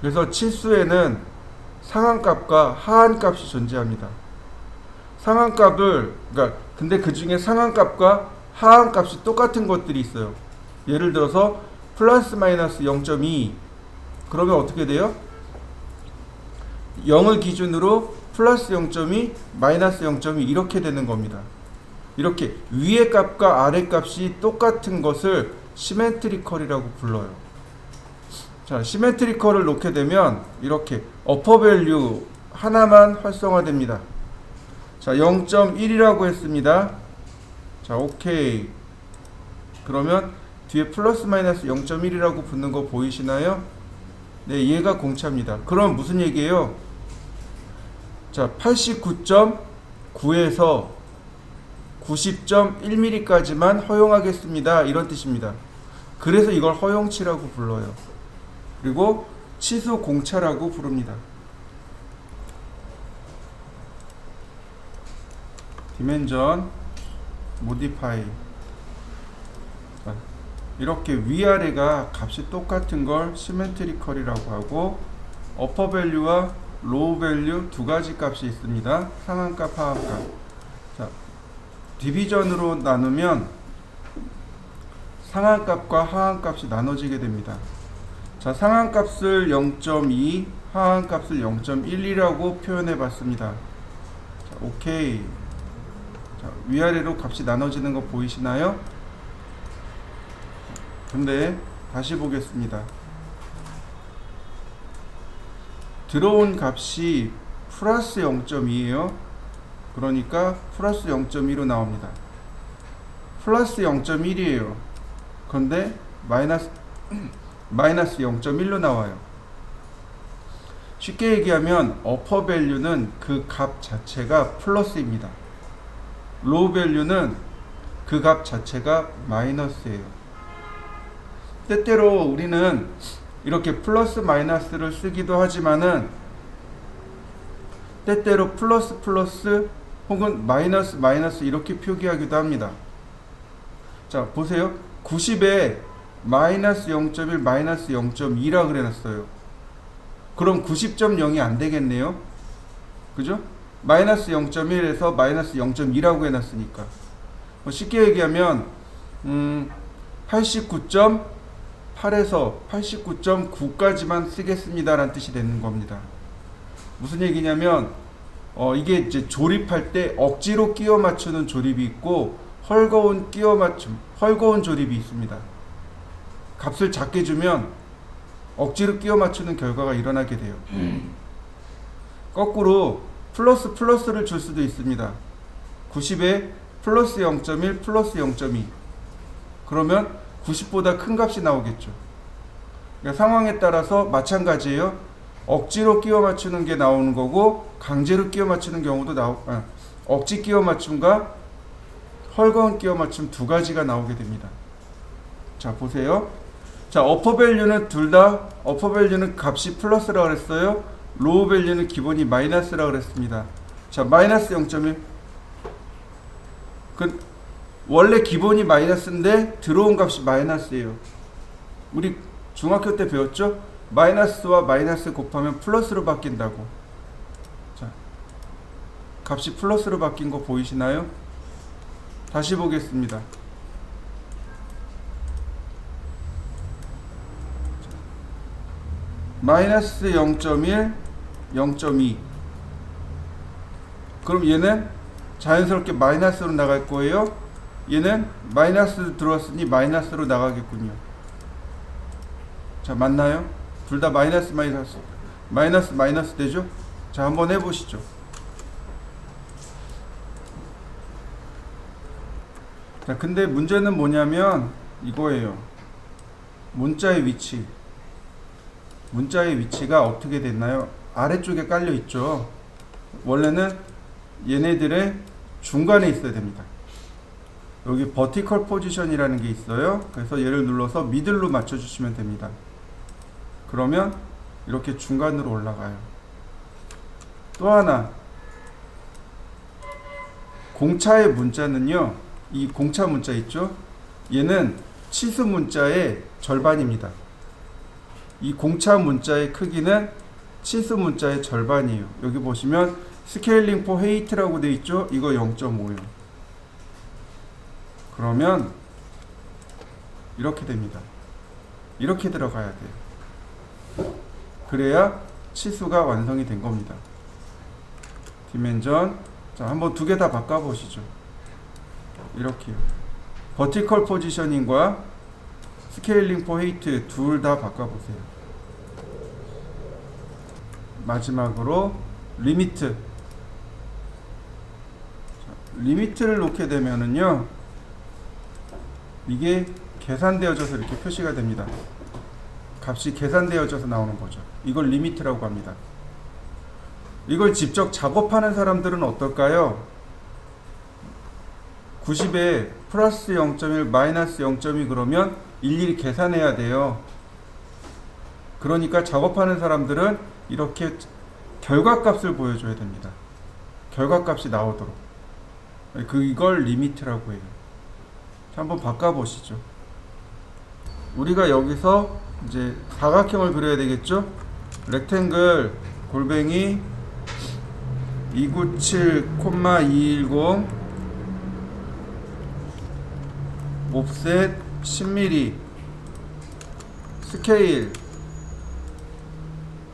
그래서 치수에는 상한값과 하한값이 존재합니다. 상한값을, 근데 그 중에 상한값과 하한값이 똑같은 것들이 있어요. 예를 들어서 플러스 마이너스 0.2 그러면 어떻게 돼요? 0을 기준으로 플러스 0.2 마이너스 0.2 이렇게 되는 겁니다. 이렇게 위의 값과 아래 값이 똑같은 것을 시메트리컬이라고 불러요. 자, 시메트리컬을 놓게 되면 이렇게 어퍼 밸류 하나만 활성화됩니다. 자, 0.1이라고 했습니다. 자, 오케이. 그러면 뒤에 플러스 마이너스 0.1이라고 붙는 거 보이시나요? 네, 얘가 공차입니다. 그럼 무슨 얘기예요? 자, 89.9에서 90.1mm까지만 허용하겠습니다. 이런 뜻입니다. 그래서 이걸 허용치라고 불러요. 그리고 치수 공차라고 부릅니다. 디멘전 모디파이. 자, 이렇게 위아래가 값이 똑같은 걸 시메트리컬이라고 하고, 어퍼 밸류와 로우 밸류 두 가지 값이 있습니다. 상한값, 하한값. 자, 디비전으로 나누면 상한값과 하한값이 나눠지게 됩니다. 자, 상한값을 0.2, 하한값을 0.12라고 표현해 봤습니다. 자, 오케이. 자, 위아래로 값이 나눠지는 거 보이시나요? 근데 다시 보겠습니다. 들어온 값이 플러스 0.2예요. 그러니까 플러스 0.2로 나옵니다. 플러스 0.1이에요. 그런데 마이너스 0.1로 나와요. 쉽게 얘기하면 어퍼 밸류는 그 값 자체가 플러스입니다. 로우 밸류는 그 값 자체가 마이너스예요. 때때로 우리는 이렇게 플러스 마이너스를 쓰기도 하지만은 때때로 플러스 플러스 혹은 마이너스 마이너스 이렇게 표기하기도 합니다. 자, 보세요. 90에 마이너스 0.1 마이너스 0.2라 그래놨어요. 그럼 90.0이 안 되겠네요. 그죠? 마이너스 0.1에서 마이너스 0.2라고 해놨으니까. 쉽게 얘기하면 89.8에서 89.9까지만 쓰겠습니다 라는 뜻이 되는 겁니다. 무슨 얘기냐면 이게 이제 조립할 때 억지로 끼워 맞추는 조립이 있고 헐거운 끼워 맞춤, 헐거운 조립이 있습니다. 값을 작게 주면 억지로 끼워 맞추는 결과가 일어나게 돼요. 거꾸로 플러스 플러스를 줄 수도 있습니다. 90에 플러스 0.1 플러스 0.2 그러면 90보다 큰 값이 나오겠죠. 그러니까 상황에 따라서 마찬가지예요. 억지로 끼워 맞추는 게 나오는 거고 강제로 끼워 맞추는 경우도 억지 끼워 맞춤과 헐거운 끼워 맞춤 두 가지가 나오게 됩니다. 자, 보세요. 자, 어퍼 밸류는 둘 다 어퍼 밸류는 값이 플러스라고 그랬어요. 로우 밸류는 기본이 마이너스라고 그랬습니다. 자, 마이너스 0.1 원래 기본이 마이너스인데 들어온 값이 마이너스예요. 우리 중학교 때 배웠죠? 마이너스와 마이너스 곱하면 플러스로 바뀐다고. 자, 값이 플러스로 바뀐 거 보이시나요? 다시 보겠습니다. 마이너스 0.1, 0.2 그럼 얘는 자연스럽게 마이너스로 나갈 거예요. 얘는 마이너스 들어왔으니 마이너스로 나가겠군요. 자, 맞나요? 둘 다 마이너스 마이너스 마이너스 마이너스 되죠? 자, 한번 해보시죠. 자, 근데 문제는 뭐냐면 이거예요. 문자의 위치가 어떻게 됐나요? 아래쪽에 깔려 있죠. 원래는 얘네들의 중간에 있어야 됩니다. 여기 버티컬 포지션이라는 게 있어요. 그래서 얘를 눌러서 미들로 맞춰주시면 됩니다. 그러면 이렇게 중간으로 올라가요. 또 하나, 공차의 문자는요, 이 공차 문자 있죠? 얘는 치수 문자의 절반입니다. 이 공차 문자의 크기는 치수 문자의 절반이에요. 여기 보시면 스케일링 포 헤이트라고 되어 있죠? 이거 0.5예요. 그러면 이렇게 됩니다. 이렇게 들어가야 돼요. 그래야 치수가 완성이 된 겁니다. 디멘전. 자, 한번 두 개 다 바꿔보시죠. 이렇게요. 버티컬 포지셔닝과 스케일링 포 헤이트 둘 다 바꿔보세요. 마지막으로 리미트. 자, 리미트를 놓게 되면은요, 이게 계산되어져서 이렇게 표시가 됩니다. 값이 계산되어져서 나오는 거죠. 이걸 리미트라고 합니다. 이걸 직접 작업하는 사람들은 어떨까요? 90에 플러스 0.1 마이너스 0.2 그러면 일일이 계산해야 돼요. 그러니까 작업하는 사람들은 이렇게 결과값을 보여줘야 됩니다. 결과값이 나오도록. 이걸 리미트라고 해요. 자, 한번 바꿔보시죠. 우리가 여기서 이제 사각형을 그려야 되겠죠? 렉탱글 골뱅이 297,210 옵셋 10mm 스케일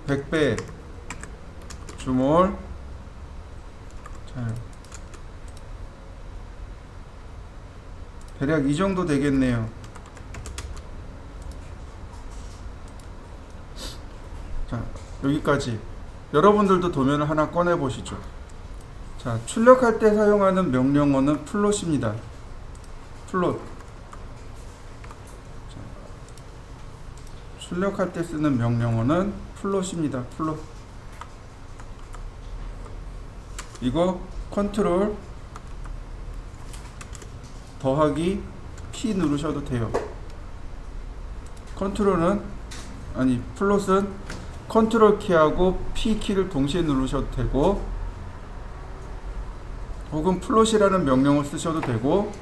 100배 주몰. 자, 대략 이 정도 되겠네요. 자, 여기까지. 여러분들도 도면을 하나 꺼내 보시죠. 자, 출력할 때 사용하는 명령어는 플롯입니다. 플롯. 자, 출력할 때 쓰는 명령어는 플롯입니다. 플롯. 이거 컨트롤 더하기 P 누르셔도 돼요. 컨트롤은 아니 플롯은 컨트롤 키하고 P 키를 동시에 누르셔도 되고, 혹은 플롯이라는 명령을 쓰셔도 되고,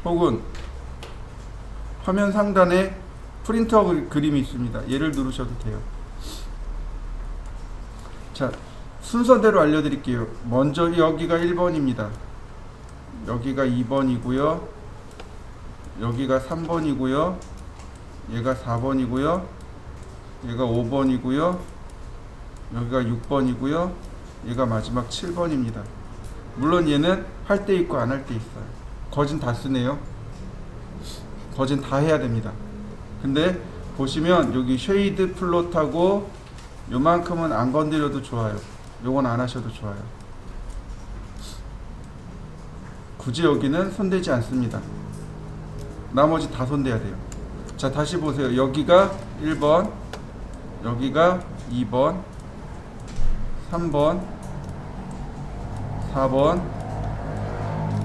혹은 화면 상단에 프린터 그림이 있습니다. 얘를 누르셔도 돼요. 자, 순서대로 알려드릴게요. 먼저 여기가 1번입니다. 여기가 2번이고요. 여기가 3번이고요. 얘가 4번이고요. 얘가 5번이고요. 여기가 6번이고요. 얘가 마지막 7번입니다. 물론 얘는 할 때 있고 안 할 때 있어요. 거진 다 쓰네요. 거진 다 해야 됩니다. 근데 보시면 여기 쉐이드 플롯하고 요만큼은 안 건드려도 좋아요. 요건 안 하셔도 좋아요. 굳이 여기는 손대지 않습니다. 나머지 다 손대야 돼요. 자, 다시 보세요. 여기가 1번, 여기가 2번, 3번, 4번,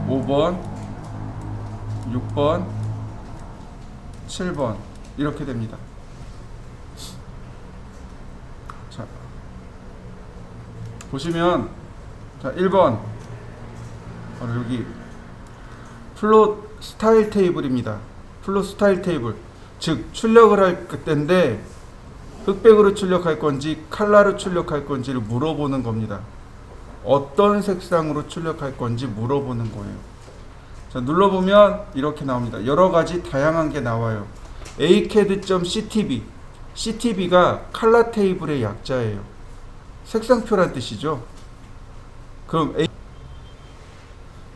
5번, 6번, 7번 이렇게 됩니다. 자, 보시면 자, 1번 바로 여기 플롯 스타일 테이블입니다. 플롯 스타일 테이블, 즉 출력을 할 때인데 흑백으로 출력할 건지 칼라로 출력할 건지를 물어보는 겁니다. 어떤 색상으로 출력할 건지 물어보는 거예요. 자, 눌러보면 이렇게 나옵니다. 여러가지 다양한 게 나와요. acad.ctb, ctb가 칼라 테이블의 약자예요. 색상표란 뜻이죠. 그럼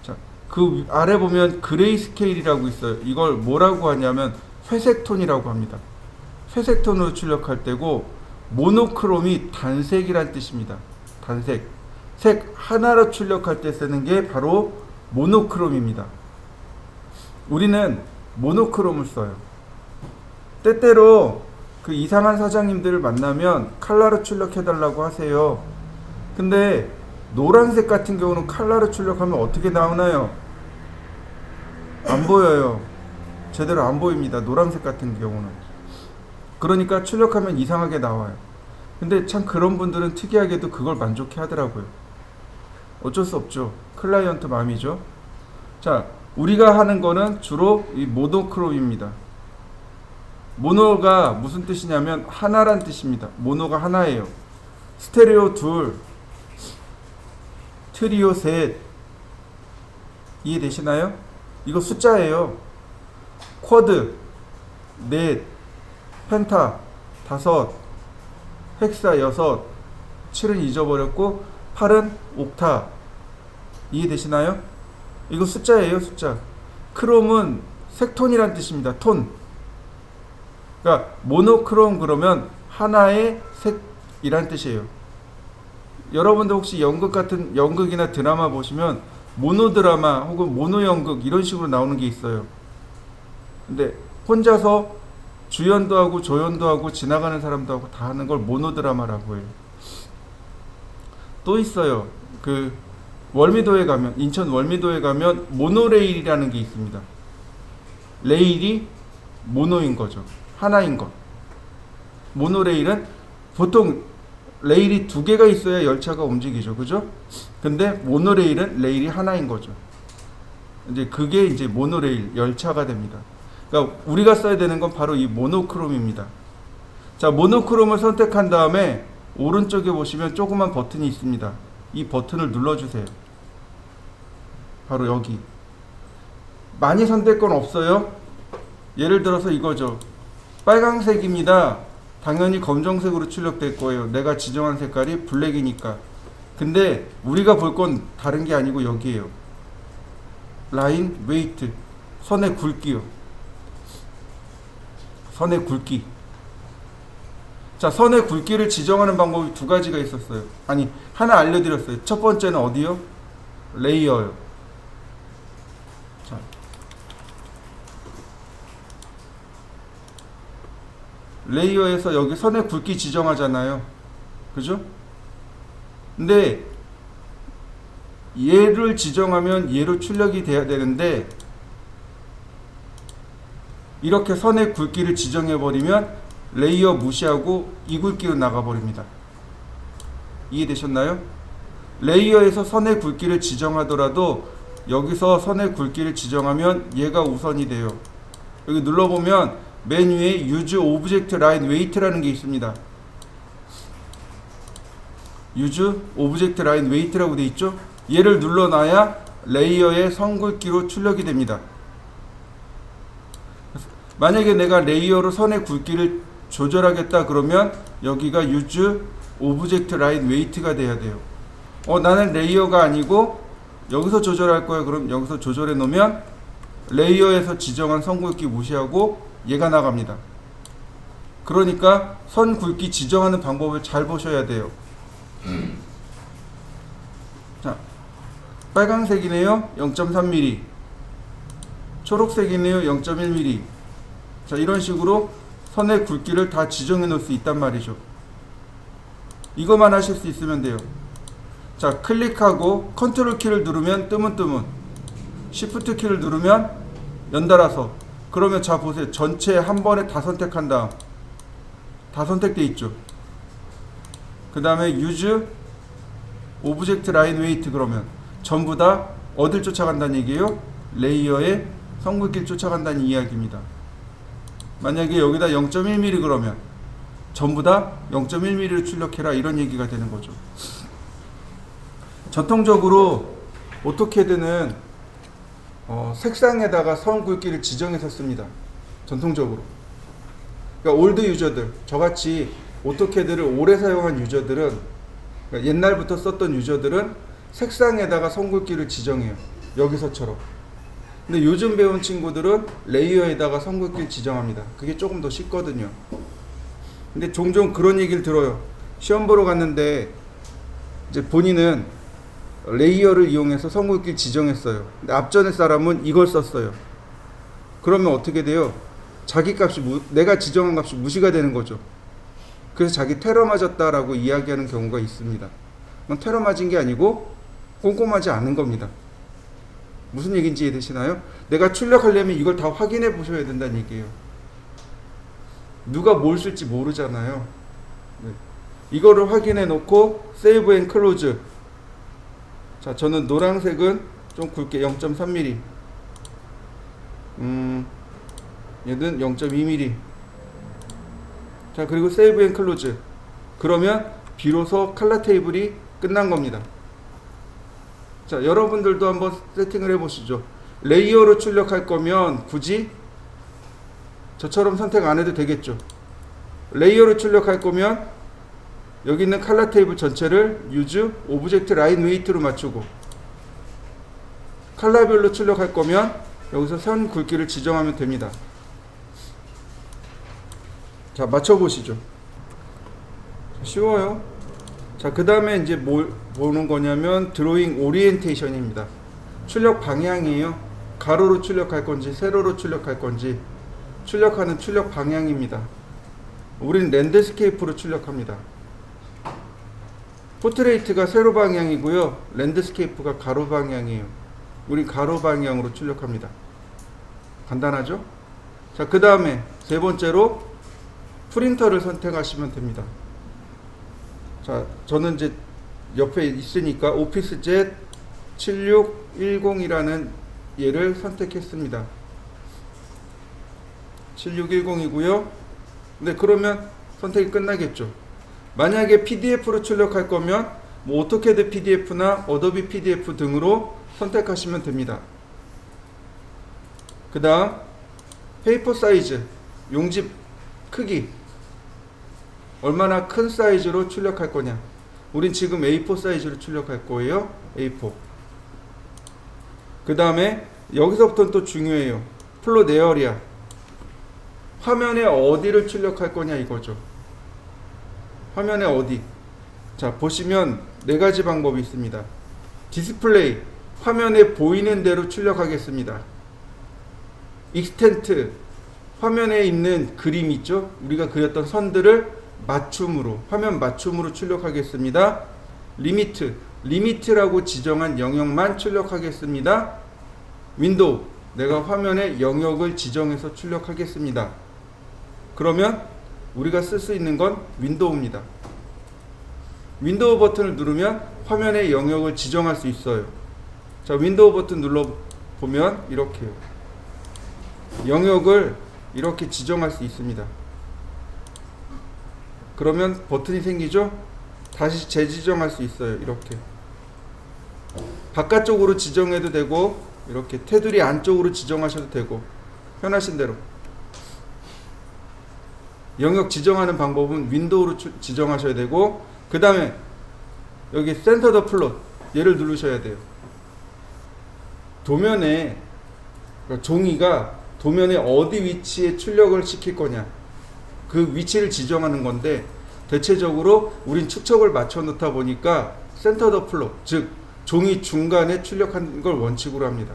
자, 그 아래 보면 그레이 스케일이라고 있어요. 이걸 뭐라고 하냐면 회색 톤이라고 합니다. 회색 톤으로 출력할 때고, 모노크롬이 단색이란 뜻입니다. 단색. 색 하나로 출력할 때 쓰는 게 바로 모노크롬입니다. 우리는 모노크롬을 써요. 때때로 그 이상한 사장님들을 만나면 칼라로 출력해달라고 하세요. 근데 노란색 같은 경우는 칼라로 출력하면 어떻게 나오나요? 안 보여요. 제대로 안 보입니다. 노란색 같은 경우는. 그러니까 출력하면 이상하게 나와요. 근데 참 그런 분들은 특이하게도 그걸 만족해 하더라고요. 어쩔 수 없죠. 클라이언트 마음이죠. 자, 우리가 하는 거는 주로 이 모노크롬입니다. 모노가 무슨 뜻이냐면 하나란 뜻입니다. 모노가 하나예요. 스테레오 둘, 트리오 셋. 이해되시나요? 이거 숫자예요. 쿼드 넷, 펜타 다섯, 헥사 여섯, 7은 잊어버렸고 8은 옥타. 이해되시나요? 이거 숫자예요, 숫자. 크롬은 색톤이란 뜻입니다. 톤. 그러니까 모노크롬 그러면 하나의 색이란 뜻이에요. 여러분들 혹시 연극이나 드라마 보시면 모노드라마 혹은 모노연극 이런 식으로 나오는 게 있어요. 근데 혼자서 주연도 하고 조연도 하고 지나가는 사람도 하고 다 하는 걸 모노드라마라고 해요. 또 있어요. 그 월미도에 가면, 인천 월미도에 가면 모노레일이라는 게 있습니다. 레일이 모노인 거죠. 하나인 것. 모노레일은 보통 레일이 두 개가 있어야 열차가 움직이죠. 그죠? 근데 모노레일은 레일이 하나인 거죠. 이제 그게 이제 모노레일, 열차가 됩니다. 그러니까 우리가 써야 되는 건 바로 이 모노크롬입니다. 자, 모노크롬을 선택한 다음에 오른쪽에 보시면 조그만 버튼이 있습니다. 이 버튼을 눌러주세요. 바로 여기. 많이 선택 건 없어요. 예를 들어서 이거죠. 빨강색입니다. 당연히 검정색으로 출력될 거예요. 내가 지정한 색깔이 블랙이니까. 근데 우리가 볼 건 다른 게 아니고 여기에요. 라인, 웨이트, 선의 굵기요. 선의 굵기. 자, 선의 굵기를 지정하는 방법이 두 가지가 있었어요. 아니, 하나 알려드렸어요. 첫 번째는 어디요? 레이어요. 자, 레이어에서 여기 선의 굵기 지정하잖아요. 그죠? 근데 얘를 지정하면 얘로 출력이 돼야 되는데 이렇게 선의 굵기를 지정해 버리면 레이어 무시하고 이 굵기로 나가버립니다. 이해되셨나요? 레이어에서 선의 굵기를 지정하더라도 여기서 선의 굵기를 지정하면 얘가 우선이 돼요. 여기 눌러보면 맨 위에 Use Object Line Weight라는 게 있습니다. Use Object Line Weight라고 돼 있죠? 얘를 눌러놔야 레이어의 선 굵기로 출력이 됩니다. 만약에 내가 레이어로 선의 굵기를 조절하겠다 그러면 여기가 Use Object Line Weight가 돼야 돼요. 나는 레이어가 아니고 여기서 조절할 거야. 그럼 여기서 조절해 놓으면 레이어에서 지정한 선 굵기 무시하고 얘가 나갑니다. 그러니까 선 굵기 지정하는 방법을 잘 보셔야 돼요. 자, 빨강색이네요. 0.3mm. 초록색이네요. 0.1mm. 자, 이런 식으로 선의 굵기를 다 지정해 놓을 수 있단 말이죠. 이것만 하실 수 있으면 돼요. 자, 클릭하고 컨트롤 키를 누르면 뜨문뜨문, 시프트 키를 누르면 연달아서. 그러면 자 보세요. 전체 한 번에 다 선택한 다음 다 선택돼 있죠. 그 다음에 Use Object Line Weight 그러면 전부 다 어딜 쫓아간다는 얘기예요? 레이어의 선 굵기를 쫓아간다는 이야기입니다. 만약에 여기다 0.1mm 그러면 전부 다 0.1mm를 출력해라 이런 얘기가 되는 거죠. 전통적으로 오토캐드는 색상에다가 선 굵기를 지정해서 씁니다. 전통적으로. 그러니까 올드 유저들, 저같이 오토캐드를 오래 사용한 유저들은, 그러니까 옛날부터 썼던 유저들은 색상에다가 선 굵기를 지정해요. 여기서처럼. 근데 요즘 배운 친구들은 레이어에다가 선 굵기를 지정합니다. 그게 조금 더 쉽거든요. 근데 종종 그런 얘기를 들어요. 시험 보러 갔는데 이제 본인은 레이어를 이용해서 선 굵기를 지정했어요. 근데 앞전에 사람은 이걸 썼어요. 그러면 어떻게 돼요? 자기 값이 내가 지정한 값이 무시가 되는 거죠. 그래서 자기 테러 맞았다라고 이야기하는 경우가 있습니다. 그건 테러 맞은 게 아니고 꼼꼼하지 않은 겁니다. 무슨 얘기인지 이해되시나요? 내가 출력하려면 이걸 다 확인해 보셔야 된다는 얘기예요. 누가 뭘 쓸지 모르잖아요. 네. 이거를 확인해 놓고 Save and Close. 자, 저는 노란색은 좀 굵게 0.3mm. 얘는 0.2mm. 자, 그리고 Save and Close. 그러면 비로소 컬러 테이블이 끝난 겁니다. 자, 여러분들도 한번 세팅을 해 보시죠. 레이어로 출력할 거면 굳이 저처럼 선택 안 해도 되겠죠. 레이어로 출력할 거면 여기 있는 컬러 테이블 전체를 Use Object Line Weight로 맞추고, 컬러별로 출력할 거면 여기서 선 굵기를 지정하면 됩니다. 자, 맞춰보시죠. 쉬워요. 자, 그 다음에 이제 뭘 보는 거냐면 드로잉 오리엔테이션입니다. 출력 방향이에요. 가로로 출력할 건지 세로로 출력할 건지 출력하는 출력 방향입니다. 우리는 랜드스케이프로 출력합니다. 포트레이트가 세로 방향이고요. 랜드스케이프가 가로 방향이에요. 우리 가로 방향으로 출력합니다. 간단하죠? 자, 그 다음에 세 번째로 프린터를 선택하시면 됩니다. 자, 저는 이제 옆에 있으니까 오피스젯 7610이라는 얘를 선택했습니다. 7610이고요. 네, 그러면 선택이 끝나겠죠. 만약에 PDF로 출력할 거면 뭐 오토캐드 PDF나 어도비 PDF 등으로 선택하시면 됩니다. 그 다음 페이퍼 사이즈, 용지 크기 얼마나 큰 사이즈로 출력할 거냐. 우린 지금 A4 사이즈로 출력할 거예요. A4. 그 다음에 여기서부터는 또 중요해요. 플롯 에어리아, 화면에 어디를 출력할 거냐 이거죠. 화면에 어디. 자, 보시면 네 가지 방법이 있습니다. 디스플레이, 화면에 보이는 대로 출력하겠습니다. 익스텐트, 화면에 있는 그림 있죠? 우리가 그렸던 선들을 맞춤으로, 화면 맞춤으로 출력하겠습니다. 리미트, 리미트라고 지정한 영역만 출력하겠습니다. 윈도우, 내가 화면에 영역을 지정해서 출력하겠습니다. 그러면 우리가 쓸 수 있는 건 윈도우입니다. 윈도우 버튼을 누르면 화면의 영역을 지정할 수 있어요. 자, 윈도우 버튼 눌러보면 이렇게요. 영역을 이렇게 지정할 수 있습니다. 그러면 버튼이 생기죠? 다시 재지정할 수 있어요. 이렇게 바깥쪽으로 지정해도 되고, 이렇게 테두리 안쪽으로 지정하셔도 되고, 편하신 대로. 영역 지정하는 방법은 윈도우로 지정하셔야 되고, 그 다음에 여기 센터 더 플롯, 얘를 누르셔야 돼요. 도면에, 그러니까 종이가 도면에 어디 위치에 출력을 시킬 거냐, 그 위치를 지정하는 건데, 대체적으로 우린 축척을 맞춰 놓다 보니까 센터 더 플롯, 즉 종이 중간에 출력하는 걸 원칙으로 합니다.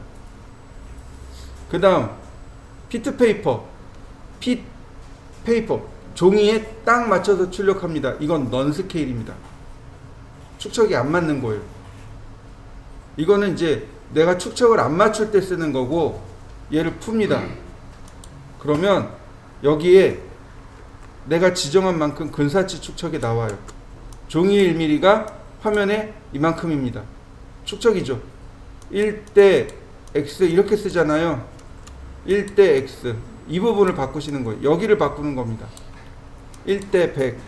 그 다음 피트 페이퍼, 종이에 딱 맞춰서 출력합니다. 이건 넌 스케일입니다. 축척이 안 맞는 거예요. 이거는 이제 내가 축척을 안 맞출 때 쓰는 거고, 얘를 풉니다. 그러면 여기에 내가 지정한 만큼 근사치 축척이 나와요. 종이 1mm가 화면에 이만큼입니다. 축척이죠. 1대 X 이렇게 쓰잖아요. 1대 X, 이 부분을 바꾸시는 거예요. 여기를 바꾸는 겁니다. 1대 100,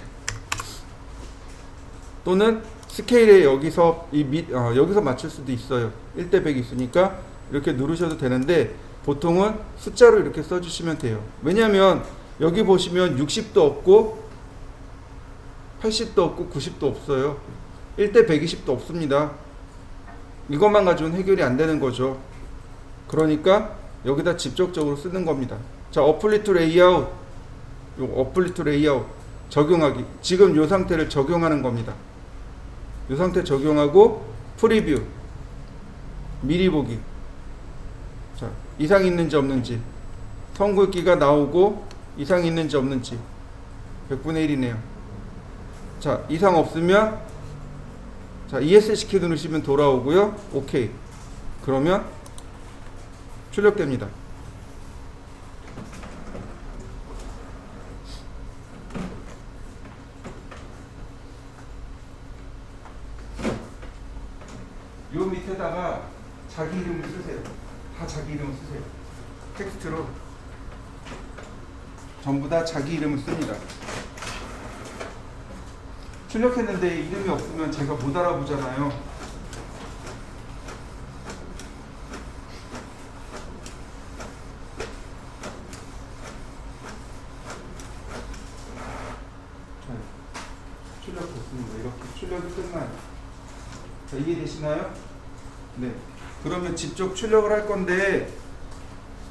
또는 스케일에 여기서 여기서 맞출 수도 있어요. 1대 100 있으니까 이렇게 누르셔도 되는데, 보통은 숫자로 이렇게 써주시면 돼요. 왜냐하면 여기 보시면 60도 없고 80도 없고 90도 없어요. 1대 120도 없습니다. 이것만 가지고는 해결이 안 되는 거죠. 그러니까 여기다 직접적으로 쓰는 겁니다. 자, 어플리 투 레이아웃, 적용하기. 지금 이 상태를 적용하는 겁니다. 이 상태 적용하고 프리뷰, 미리 보기. 자, 이상 있는지 없는지, 선굵기가 나오고 이상 있는지 없는지. 100분의 1이네요. 자, 이상 없으면, 자, ESC 키 누르시면 돌아오고요. 오케이. 그러면 출력됩니다. 요 밑에다가 자기 이름을 쓰세요. 다 자기 이름을 쓰세요. 텍스트로 전부 다 자기 이름을 씁니다. 출력했는데 이름이 없으면 제가 못 알아보잖아요. 출력됐습니다. 이렇게 출력이 끝나요. 자, 이해되시나요? 네. 그러면 직접 출력을 할 건데,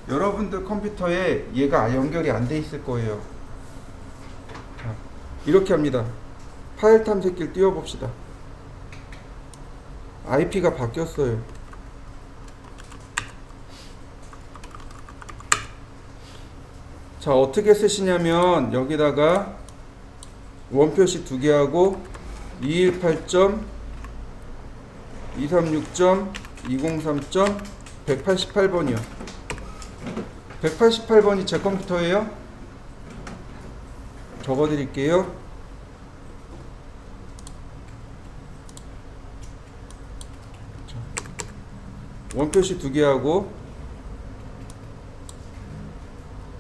여러분들 컴퓨터에 얘가 연결이 안 돼 있을 거예요. 자, 이렇게 합니다. 파일 탐색기를 띄워봅시다. IP가 바뀌었어요. 자, 어떻게 쓰시냐면 여기다가 원표시 2개 하고 218.236.203.188번이요. 188번이 제 컴퓨터예요. 적어드릴게요. 원표시 2개 하고